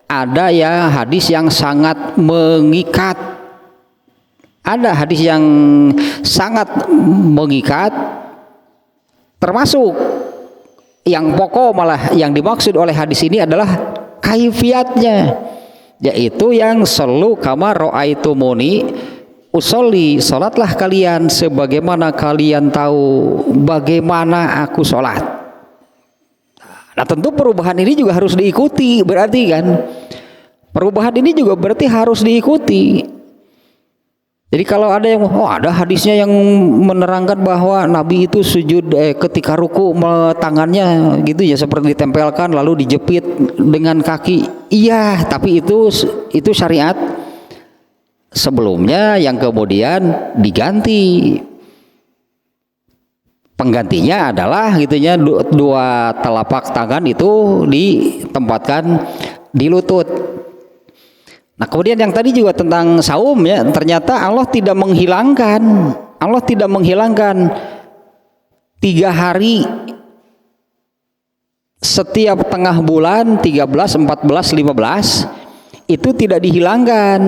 ada ya hadis yang sangat mengikat. Ada hadis yang sangat mengikat, termasuk yang pokok malah yang dimaksud oleh hadis ini adalah kaifiatnya, yaitu yang selalu kama ro'aitumuni usolli, sholatlah kalian sebagaimana kalian tahu bagaimana aku sholat. Nah tentu perubahan ini juga harus diikuti, berarti kan perubahan ini juga berarti harus diikuti. Jadi kalau ada yang ada hadisnya yang menerangkan bahwa Nabi itu sujud ketika ruku tangannya gitu ya seperti ditempelkan lalu dijepit dengan kaki. Iya, tapi itu syariat sebelumnya yang kemudian diganti. Penggantinya adalah gitunya dua telapak tangan itu ditempatkan di lutut. Nah kemudian yang tadi juga tentang saum ya, ternyata Allah tidak menghilangkan 3 hari setiap tengah bulan 13, 14, 15 itu tidak dihilangkan.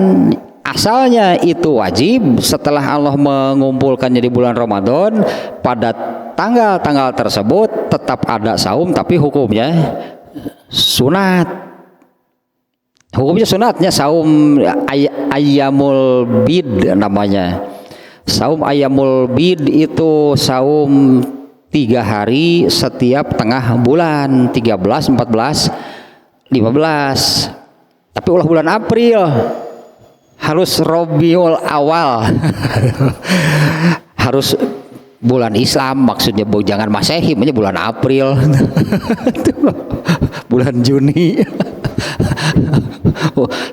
Asalnya itu wajib, setelah Allah mengumpulkannya di bulan Ramadan pada tanggal-tanggal tersebut tetap ada saum, tapi hukumnya sunat. Hukumnya sunatnya saum ayyamul bid namanya. Saum ayyamul bid itu saum 3 hari setiap tengah bulan 13, 14, 15. Tapi ulah bulan April harus Rabiul Awal. Harus bulan Islam maksudnya, jangan Masehi, bulan April. Bulan Juni.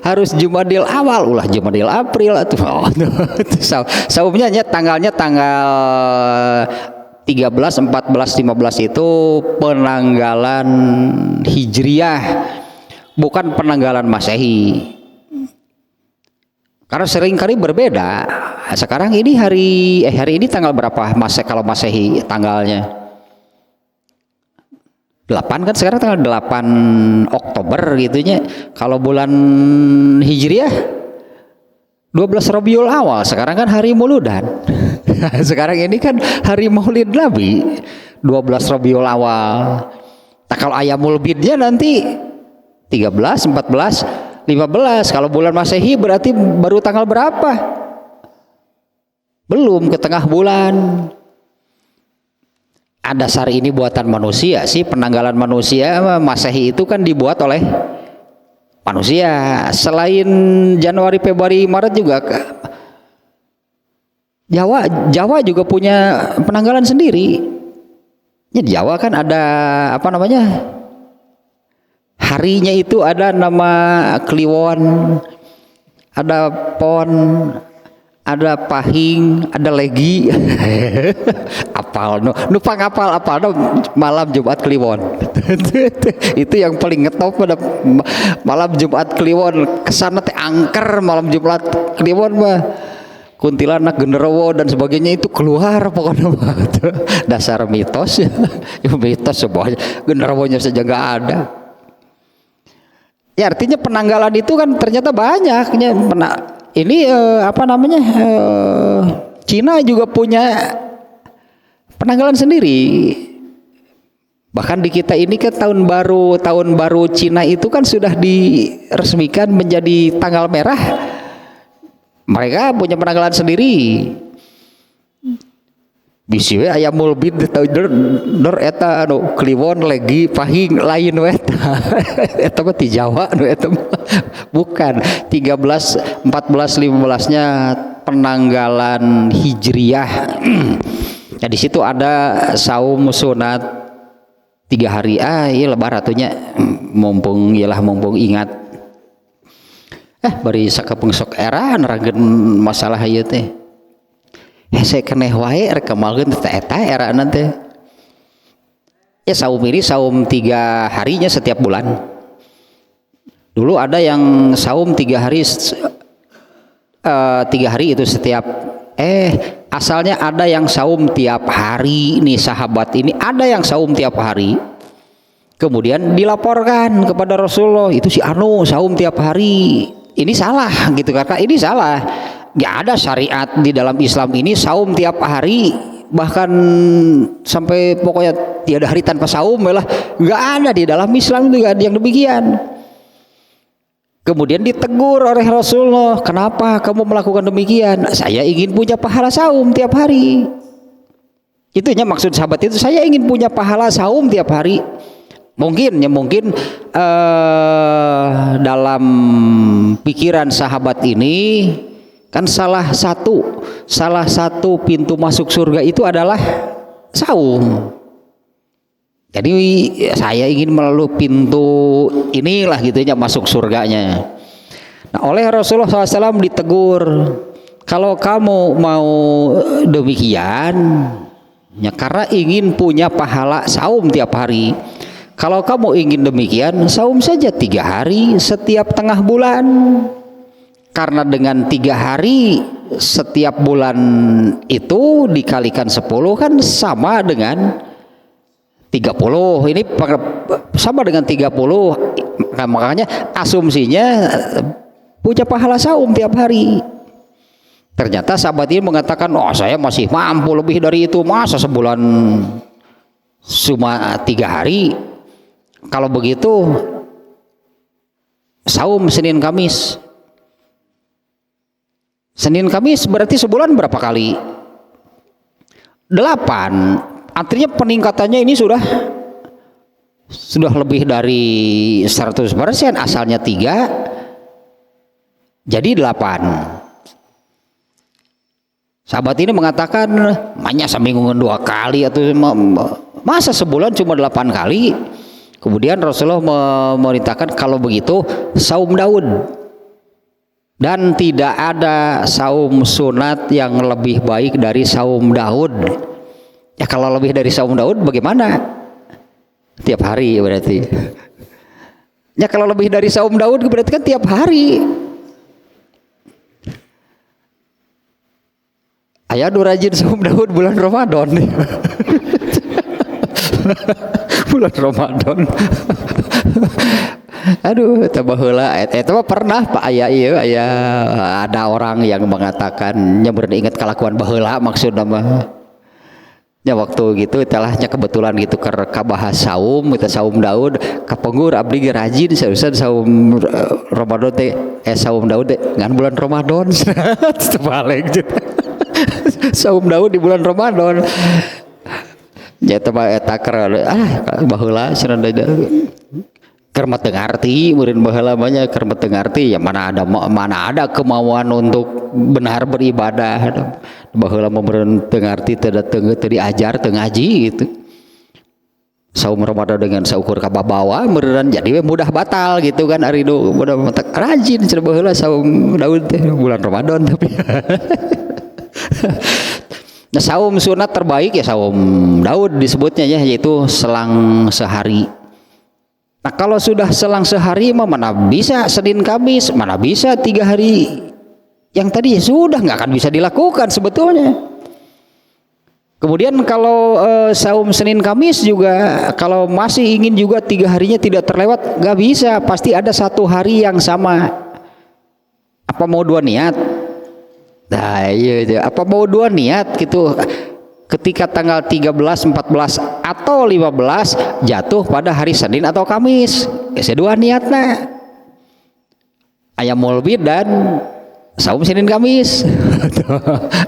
Harus Jumadil Awal, ulah Jumadil April saumnya tanggal 13, 14, 15 itu penanggalan Hijriah, bukan penanggalan Masehi. Karena seringkali berbeda. Sekarang ini hari ini tanggal berapa kalau Masehi tanggalnya? 8 kan sekarang tanggal 8 Oktober gitunya. Kalau bulan Hijriah 12 Rabiul Awal, sekarang kan hari Mauludan. Sekarang ini kan hari Maulid Nabi, 12 Rabiul Awal. Nah, kalau Ayamul Bidnya nanti 13, 14, 15. Kalau bulan Masehi berarti baru tanggal berapa? Belum ke tengah bulan. Ada dasar ini buatan manusia sih, penanggalan manusia. Masehi itu kan dibuat oleh manusia. Selain Januari, Februari, Maret juga Jawa juga punya penanggalan sendiri. Ya, di Jawa kan ada apa namanya? Harinya itu ada nama Kliwon, ada Pon, ada Pahing, ada Legi. Apal nupang apal malam Jumat Kliwon. Itu yang paling ngetop pada malam Jumat Kliwon. Kesana teh angker malam Jumat Kliwon mah. Kuntilanak, genderuwo dan sebagainya itu keluar pokoknya. Dasar mitos ya. Mitos semuanya. Genderuwonya saja nggak ada. Ya artinya penanggalan itu kan ternyata banyaknya. Ini apa namanya? Cina juga punya penanggalan sendiri. Bahkan di kita ini kan tahun baru Cina itu kan sudah diresmikan menjadi tanggal merah. Mereka punya penanggalan sendiri. Bisi we aya Mulbid der eta anu Kliwon, Legi, Pahing lain we eta mah ti Jawa anu eta bukan 13, 14, 15-nya penanggalan Hijriyah. Nah di situ ada saum sunat 3 hari. Ieu lebar atunya mumpung ingat. Bari sakapeungsok era nerangkeun masalah ieu teh. Hese keneh wae rek kemalkeun teh eta erana teh. Ya saum ini saum 3 harinya setiap bulan. Dulu ada yang saum 3 hari 3 hari itu setiap asalnya ada yang saum tiap hari nih sahabat ini, ada yang saum tiap hari. Kemudian dilaporkan kepada Rasulullah, itu si anu saum tiap hari. Ini salah gitu, karena ini salah. Nggak ada syariat di dalam Islam ini saum tiap hari, bahkan sampai pokoknya tiada hari tanpa saum lah, nggak ada di dalam Islam itu, nggak ada yang demikian. Kemudian ditegur oleh Rasulullah, kenapa kamu melakukan demikian? Saya ingin punya pahala saum tiap hari. Itunya maksud sahabat itu, saya ingin punya pahala saum tiap hari. Mungkin dalam pikiran sahabat ini kan salah satu pintu masuk surga itu adalah saum. Jadi saya ingin melalui pintu inilah gitunya masuk surganya. Nah, oleh Rasulullah SAW ditegur, kalau kamu mau demikian ya karena ingin punya pahala saum tiap hari. Kalau kamu ingin demikian, saum saja 3 hari setiap tengah bulan. Karena dengan 3 hari setiap bulan itu dikalikan 10 kan sama dengan 30. Ini sama dengan 30. Nah, makanya asumsinya punya pahala saum tiap hari. Ternyata sahabat ini mengatakan, oh saya masih mampu lebih dari itu. Masa sebulan cuma 3 hari? Kalau begitu saum Senin Kamis. Senin Kamis berarti sebulan berapa kali? 8. Artinya peningkatannya ini sudah lebih dari 100%. Asalnya 3 jadi 8. Sahabat ini mengatakan, hanya seminggu 2 kali atau masa sebulan cuma 8 kali. Kemudian Rasulullah memerintahkan kalau begitu saum Daud, dan tidak ada saum sunat yang lebih baik dari saum Daud. Ya kalau lebih dari saum Daud bagaimana? Tiap hari berarti. Ya kalau lebih dari saum Daud berarti kan tiap hari. Ayah rajin saum Daud bulan Ramadan. Bulan Ramadan. Aduh, tambah heula eta mah pernah Pak aya ieu aya ada orang yang mengatakan nya beureun inget kalakuan baheula maksudna mah. Ya waktu gitu telahnya kebetulan gitu ka bahas saum kita saum Daud kapenggur abdi ge rajin saeuseun saum Ramadan teh saum Daud teh ngan bulan Ramadan. Terbalik saum Daud di bulan Ramadan. Ya teh eta keur baheula cenah keur teu ngarti meureun baheula mah nya keur teu ngarti ya mana ada kemauan untuk benar beribadah baheula mah meureun teu ngarti teu diajar teu ngaji gitu. Saum Ramadan dengan saukur kababawa meureun jadi mudah batal gitu kan ari nu mudah rajin cenah baheula saum Daud teh bulan Ramadan tapi nah saum sunat terbaik ya saum Daud disebutnya ya yaitu selang sehari. Nah kalau sudah selang sehari mah mana bisa Senin Kamis, mana bisa 3 hari yang tadi ya sudah nggak akan bisa dilakukan sebetulnya. Kemudian kalau saum Senin Kamis juga kalau masih ingin juga 3 harinya tidak terlewat nggak bisa, pasti ada 1 hari yang sama. Apa mau 2 niat? Nah iya, apa mau 2 niat gitu. Ketika tanggal 13, 14 atau 15 jatuh pada hari Senin atau Kamis, ya 2 niatna aya Maulid dan saum Senin Kamis.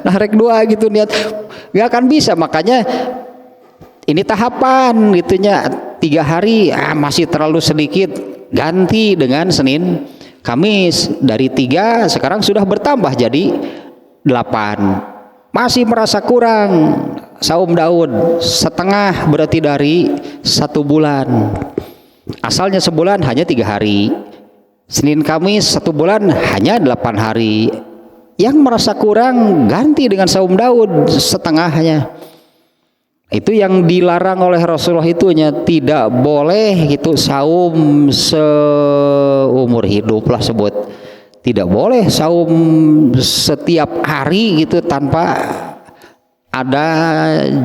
Nah rek 2 gitu niat gak akan bisa, makanya ini tahapan gitunya 3 hari masih terlalu sedikit, ganti dengan Senin Kamis, dari 3 sekarang sudah bertambah jadi 8. Masih merasa kurang saum Daud setengah berarti dari 1 bulan. Asalnya sebulan hanya 3 hari. Senin Kamis 1 bulan hanya 8 hari. Yang merasa kurang ganti dengan saum Daud setengahnya. Itu yang dilarang oleh Rasulullah itunya, tidak boleh gitu saum seumur hidup lah sebut. Tidak boleh saum setiap hari gitu tanpa ada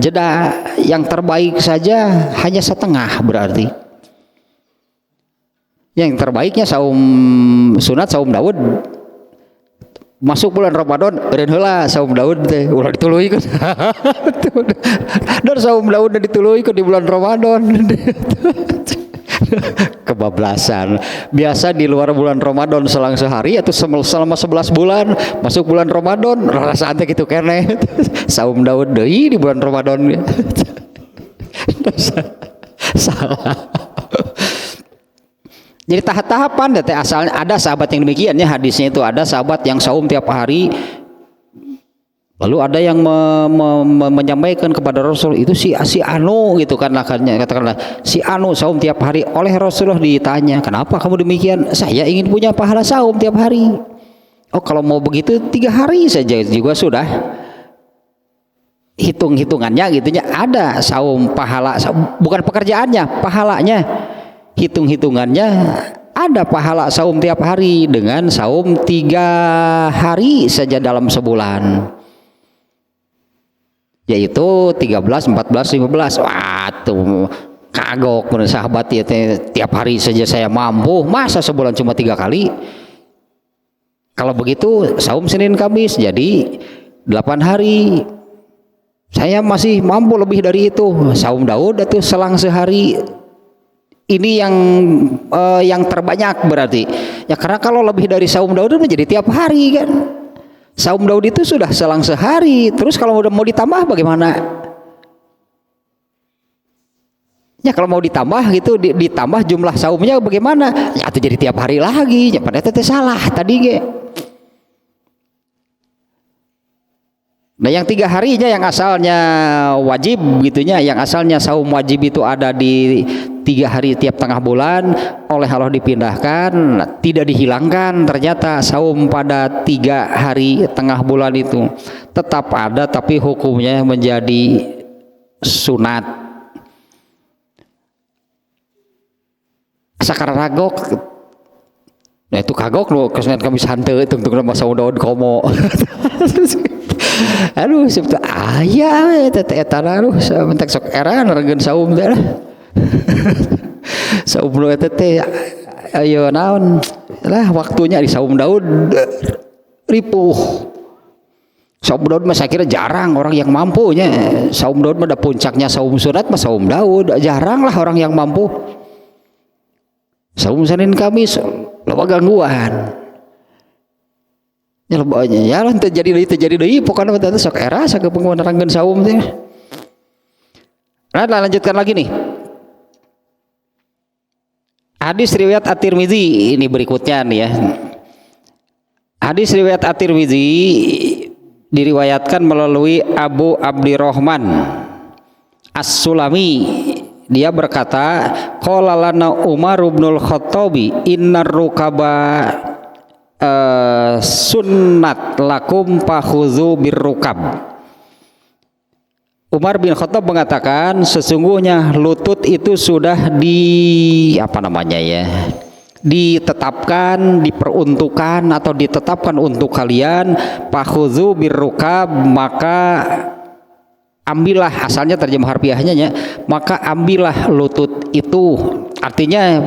jeda. Yang terbaik saja hanya setengah berarti. Yang terbaiknya saum sunat saum Daud masuk bulan Ramadan eureun heula saum Daud teh ulah dituluikeun. Dan saum Daud dituluikeun di bulan Ramadan. Kebablasan. Biasa di luar bulan Ramadan selang sehari atau selama 11 bulan, masuk bulan Ramadan rasaan teh kitu keneh. Saum Daud deui di bulan Ramadan. Salah. Jadi tahap-tahapan teh asalnya ada sahabat yang demikian ya, hadisnya itu ada sahabat yang saum tiap hari. Lalu ada yang menyampaikan kepada Rasul itu si Anu gitu kan, katakanlah si Anu saum tiap hari. Oleh Rasulullah ditanya, kenapa kamu demikian? Saya ingin punya pahala saum tiap hari. Oh kalau mau begitu 3 hari saja juga sudah. Hitung-hitungannya gitunya ada saum pahala, bukan pekerjaannya, pahalanya. Hitung-hitungannya ada pahala saum tiap hari dengan saum 3 hari saja dalam sebulan. Yaitu 13, 14, 15. Wah tuh kagok menurut sahabat ya, tiap hari saja saya mampu, masa sebulan cuma 3 kali. Kalau begitu saum Senin Kamis jadi 8 hari. Saya masih mampu lebih dari itu. Saum Daud itu selang sehari. Ini yang terbanyak berarti. Ya karena kalau lebih dari saum Daud menjadi tiap hari kan. Saum Daud itu sudah selang sehari, terus kalau udah mau ditambah bagaimana? Ya kalau mau ditambah gitu, ditambah jumlah saumnya bagaimana? Ya itu jadi tiap hari lagi, ya pada itu salah tadi ge. Nah yang 3 harinya yang asalnya wajib gitunya, yang asalnya saum wajib itu ada di 3 hari tiap tengah bulan, oleh Allah dipindahkan, tidak dihilangkan. Ternyata saum pada 3 hari tengah bulan itu tetap ada, tapi hukumnya menjadi sunat. Sakar ragok, nah itu kagok lo kesulitan kami santai tunggu nama saum Daud komo. Aduh sebetulnya ayah eta aduh mentek sok era nergen saum teh. Saum nu eta teh ayo naon lah waktunya di saum Daud ripuh. Saum Daud mah saya kira jarang orang yang mampunya. Saum Daud mah ada puncaknya saum sunat mah saum Daud, jarang lah orang yang mampu. Saum Senin Kamis loba gangguan. Ya lobanya ya lah terjadi deui pokona teh sok era sakeung nerangkeun saum teh. Nah, lanjutkan lagi nih. Hadis riwayat At-Tirmizi ini berikutnya nih ya. Hadis riwayat At-Tirmizi diriwayatkan melalui Abu Abdirrahman As-Sulami. Dia berkata, qala lana Umar ibnul Khattabi innar rukaba sunnat lakum fakhudzu birrukab. Umar bin Khattab mengatakan sesungguhnya lutut itu sudah ditetapkan, diperuntukkan atau ditetapkan untuk kalian, fakhudzu birrukab, maka ambillah, asalnya terjemah harfiahnya ya, maka ambillah lutut itu. Artinya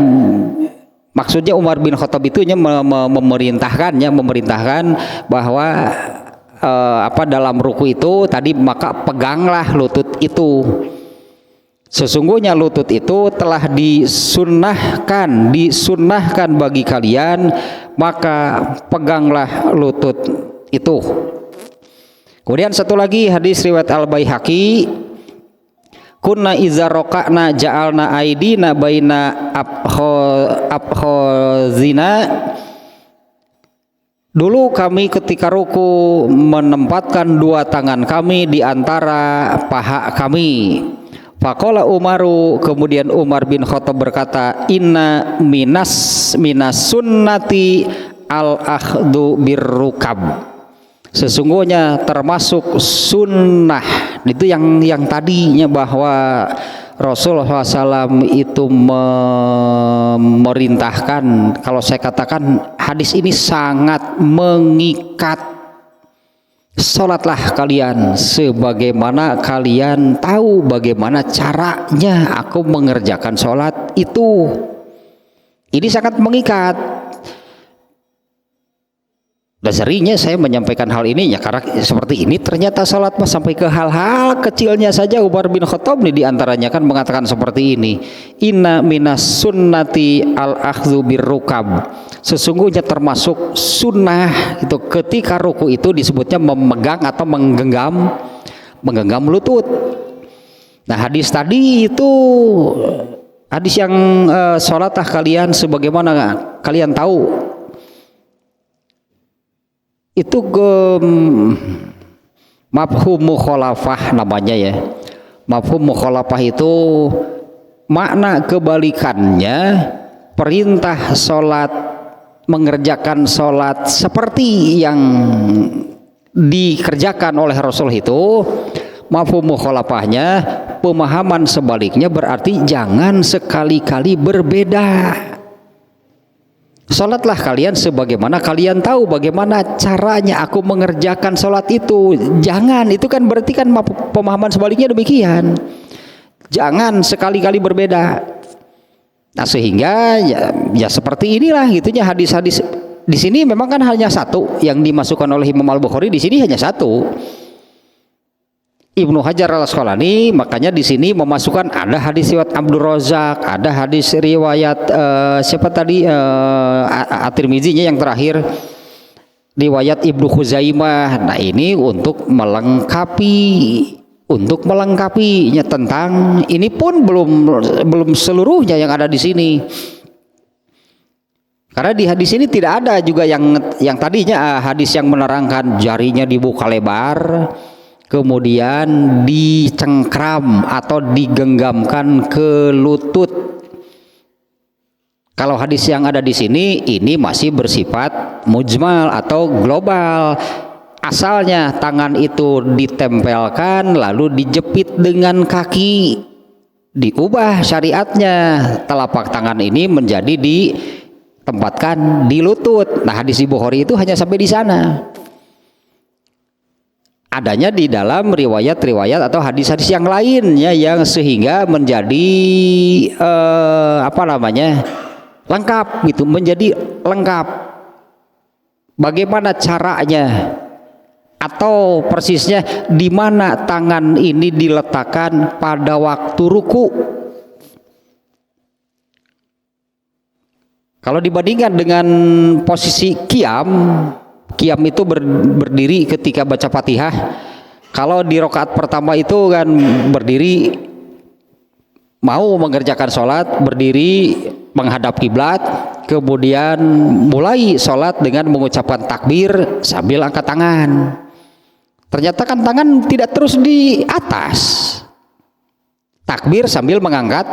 maksudnya Umar bin Khattab itu memerintahkan bahwa dalam ruku itu tadi, maka peganglah lutut itu. Sesungguhnya lutut itu telah disunnahkan bagi kalian, maka peganglah lutut itu. Kemudian satu lagi hadis riwayat Al-Baihaqi, kunna iza roka'na ja'alna aidina baina abkhozina. Dulu kami ketika ruku menempatkan dua tangan kami di antara paha kami. Faqala Umaru, kemudian Umar bin Khattab berkata, inna minas sunnati al-akhdhu birrukab. Sesungguhnya termasuk sunnah itu yang tadinya bahwa Rasulullah SAW itu memerintahkan. Kalau saya katakan hadis ini sangat mengikat. Salatlah kalian sebagaimana kalian tahu bagaimana caranya aku mengerjakan salat itu. Ini sangat mengikat. Dan seringnya saya menyampaikan hal ini ya karena seperti ini ternyata salat sampai ke hal-hal kecilnya saja Umar bin Khattab nih diantaranya kan mengatakan seperti ini, inna minas sunnati al-akhdhu birrukab. Sesungguhnya termasuk sunnah itu ketika ruku itu disebutnya memegang atau menggenggam lutut. Nah hadis tadi itu hadis yang salatlah kalian sebagaimana kalian tahu. Itu mafhum mukhalafah namanya ya. Mafhum mukhalafah itu makna kebalikannya, perintah sholat, mengerjakan sholat seperti yang dikerjakan oleh Rasul itu. Mafhum mukhalafahnya, pemahaman sebaliknya berarti jangan sekali-kali berbeda. Sholatlah kalian sebagaimana kalian tahu bagaimana caranya aku mengerjakan sholat itu. Jangan, itu kan berarti kan pemahaman sebaliknya demikian. Jangan sekali-kali berbeda. Nah sehingga ya seperti inilah gitunya hadis-hadis di sini memang kan hanya satu yang dimasukkan oleh Imam Al-Bukhari, di sini hanya satu. Ibnu Hajar Al-Asqalani makanya di sini memasukkan ada hadis riwayat Abdur Razak, ada hadis riwayat siapa tadi At-Tirmizi yang terakhir, riwayat Ibnu Khuzaimah. Nah ini untuk melengkapinya tentang ini pun belum seluruhnya yang ada di sini. Karena di hadis ini tidak ada juga yang tadinya hadis yang menerangkan jarinya dibuka lebar, kemudian dicengkram atau digenggamkan ke lutut. Kalau hadis yang ada di sini ini masih bersifat mujmal atau global. Asalnya tangan itu ditempelkan lalu dijepit dengan kaki. Diubah syariatnya, telapak tangan ini menjadi ditempatkan di lutut. Nah, hadis di Bukhari itu hanya sampai di sana. Adanya di dalam riwayat-riwayat atau hadis-hadis yang lainnya yang sehingga menjadi lengkap gitu, menjadi lengkap. Bagaimana caranya atau persisnya di mana tangan ini diletakkan pada waktu ruku. Kalau dibandingkan dengan posisi qiyam itu berdiri ketika baca Fatihah. Kalau di rakaat pertama itu kan berdiri mau mengerjakan sholat, berdiri menghadap kiblat, kemudian mulai sholat dengan mengucapkan takbir sambil angkat tangan. Ternyata kan tangan tidak terus di atas, takbir sambil mengangkat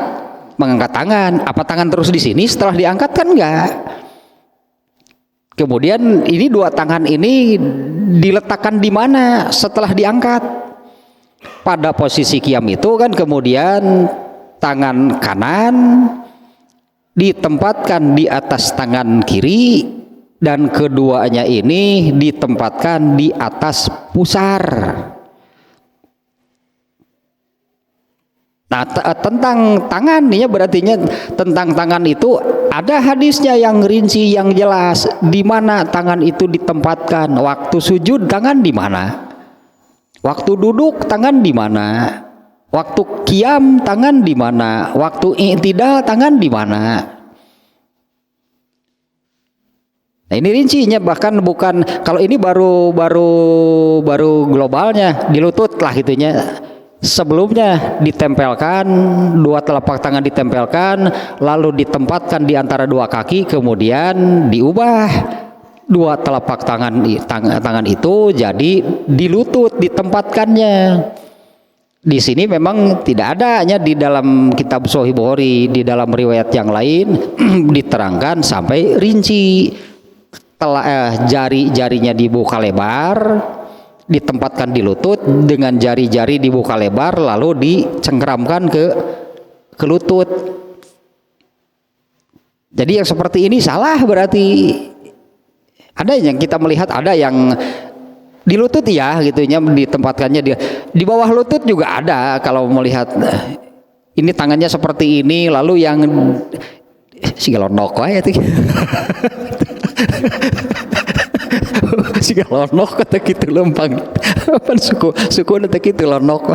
tangan. Apa tangan terus di sini setelah diangkat? Kan enggak. Kemudian ini dua tangan ini diletakkan di mana setelah diangkat? Pada posisi qiyam itu kan kemudian tangan kanan ditempatkan di atas tangan kiri dan keduanya ini ditempatkan di atas pusar. Nah, tentang tangan ini berarti tentang tangan itu ada hadisnya yang rinci, yang jelas di mana tangan itu ditempatkan. Waktu sujud tangan di mana? Waktu duduk tangan di mana? Waktu qiyam tangan di mana? Waktu i'tidal tangan di mana? Nah, ini rincinya, bahkan bukan kalau ini baru globalnya di lutut lah gitunya. Sebelumnya ditempelkan, dua telapak tangan ditempelkan, lalu ditempatkan di antara dua kaki, kemudian diubah dua telapak tangan itu jadi di lutut ditempatkannya. Di sini memang tidak adanya di dalam kitab Sahih Bukhari, di dalam riwayat yang lain diterangkan sampai rinci. Jari-jarinya dibuka lebar, ditempatkan di lutut, dengan jari-jari dibuka lebar lalu dicengkeramkan ke lutut. Jadi yang seperti ini salah berarti. Ada yang kita melihat, ada yang di lutut ya gitunya ditempatkannya di bawah lutut juga ada. Kalau melihat ini tangannya seperti ini, lalu yang sigalonok wae itu. Sigalonok kata gitu lempang. Apa suku nanti gitu lonok.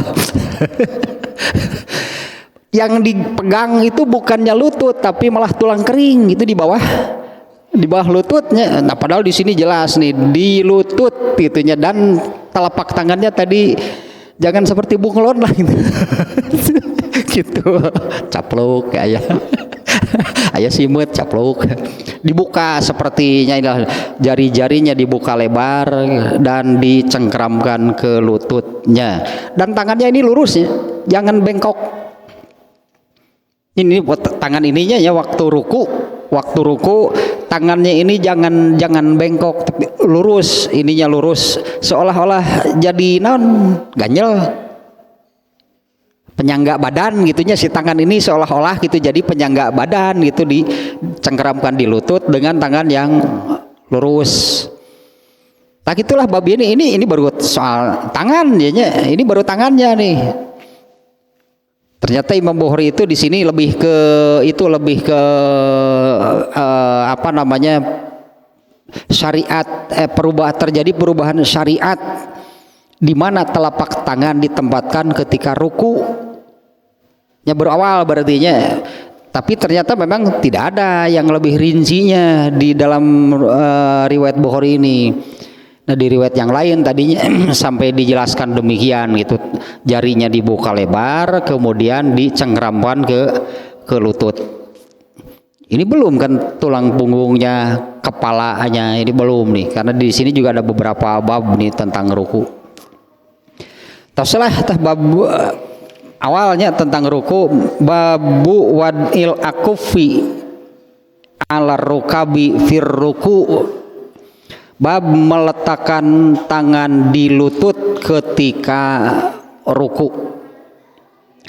Yang dipegang itu bukannya lutut tapi malah tulang kering itu di bawah lututnya. Nah, padahal di sini jelas nih di lutut gitunya, dan telapak tangannya tadi jangan seperti bunglon lah gitu. Gitu caplok kayak ayah simut caplok, dibuka sepertinya, jari-jarinya dibuka lebar dan dicengkeramkan ke lututnya, dan tangannya ini lurus ya, jangan bengkok. Ini buat tangan ininya ya waktu ruku tangannya ini jangan bengkok tapi lurus, ininya lurus seolah-olah jadi ganjel, penyangga badan gitunya si tangan ini seolah-olah gitu jadi penyangga badan gitu, dicengkeramkan di lutut dengan tangan yang lurus. Tak itulah bab ini baru soal tangan ya, ini baru tangannya nih. Ternyata Imam Bukhari itu di sini lebih ke syariat, terjadi perubahan syariat di mana telapak tangan ditempatkan ketika ruku. Ya berawal berartinya. Tapi ternyata memang tidak ada yang lebih rincinya di dalam riwayat Bukhari ini. Nah, di riwayat yang lain tadinya sampai dijelaskan demikian gitu, jarinya dibuka lebar kemudian dicengkeramkan ke lutut. Ini belum kan tulang punggungnya, kepalanya, ini belum nih, karena di sini juga ada beberapa bab nih tentang ruku. Teruslah bab awalnya tentang ruku, babu wadil akufi ala rukabi fir ruku, bab meletakkan tangan di lutut ketika ruku.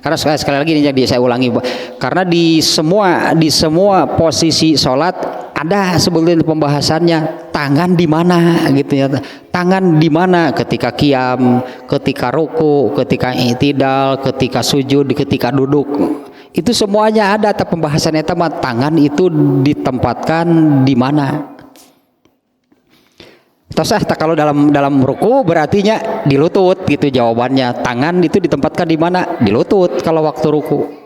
Karena sekali lagi ini jadi saya ulangi, karena di semua posisi sholat ada sebetulnya pembahasannya tangan di mana gitu ya. Tangan di mana ketika qiyam, ketika ruku, ketika i'tidal, ketika sujud, ketika duduk. Itu semuanya ada tapi pembahasan eta mah tangan itu ditempatkan di mana. Tos kalau dalam ruku berartinya di lutut gitu jawabannya. Tangan itu ditempatkan di mana? Di lutut kalau waktu ruku.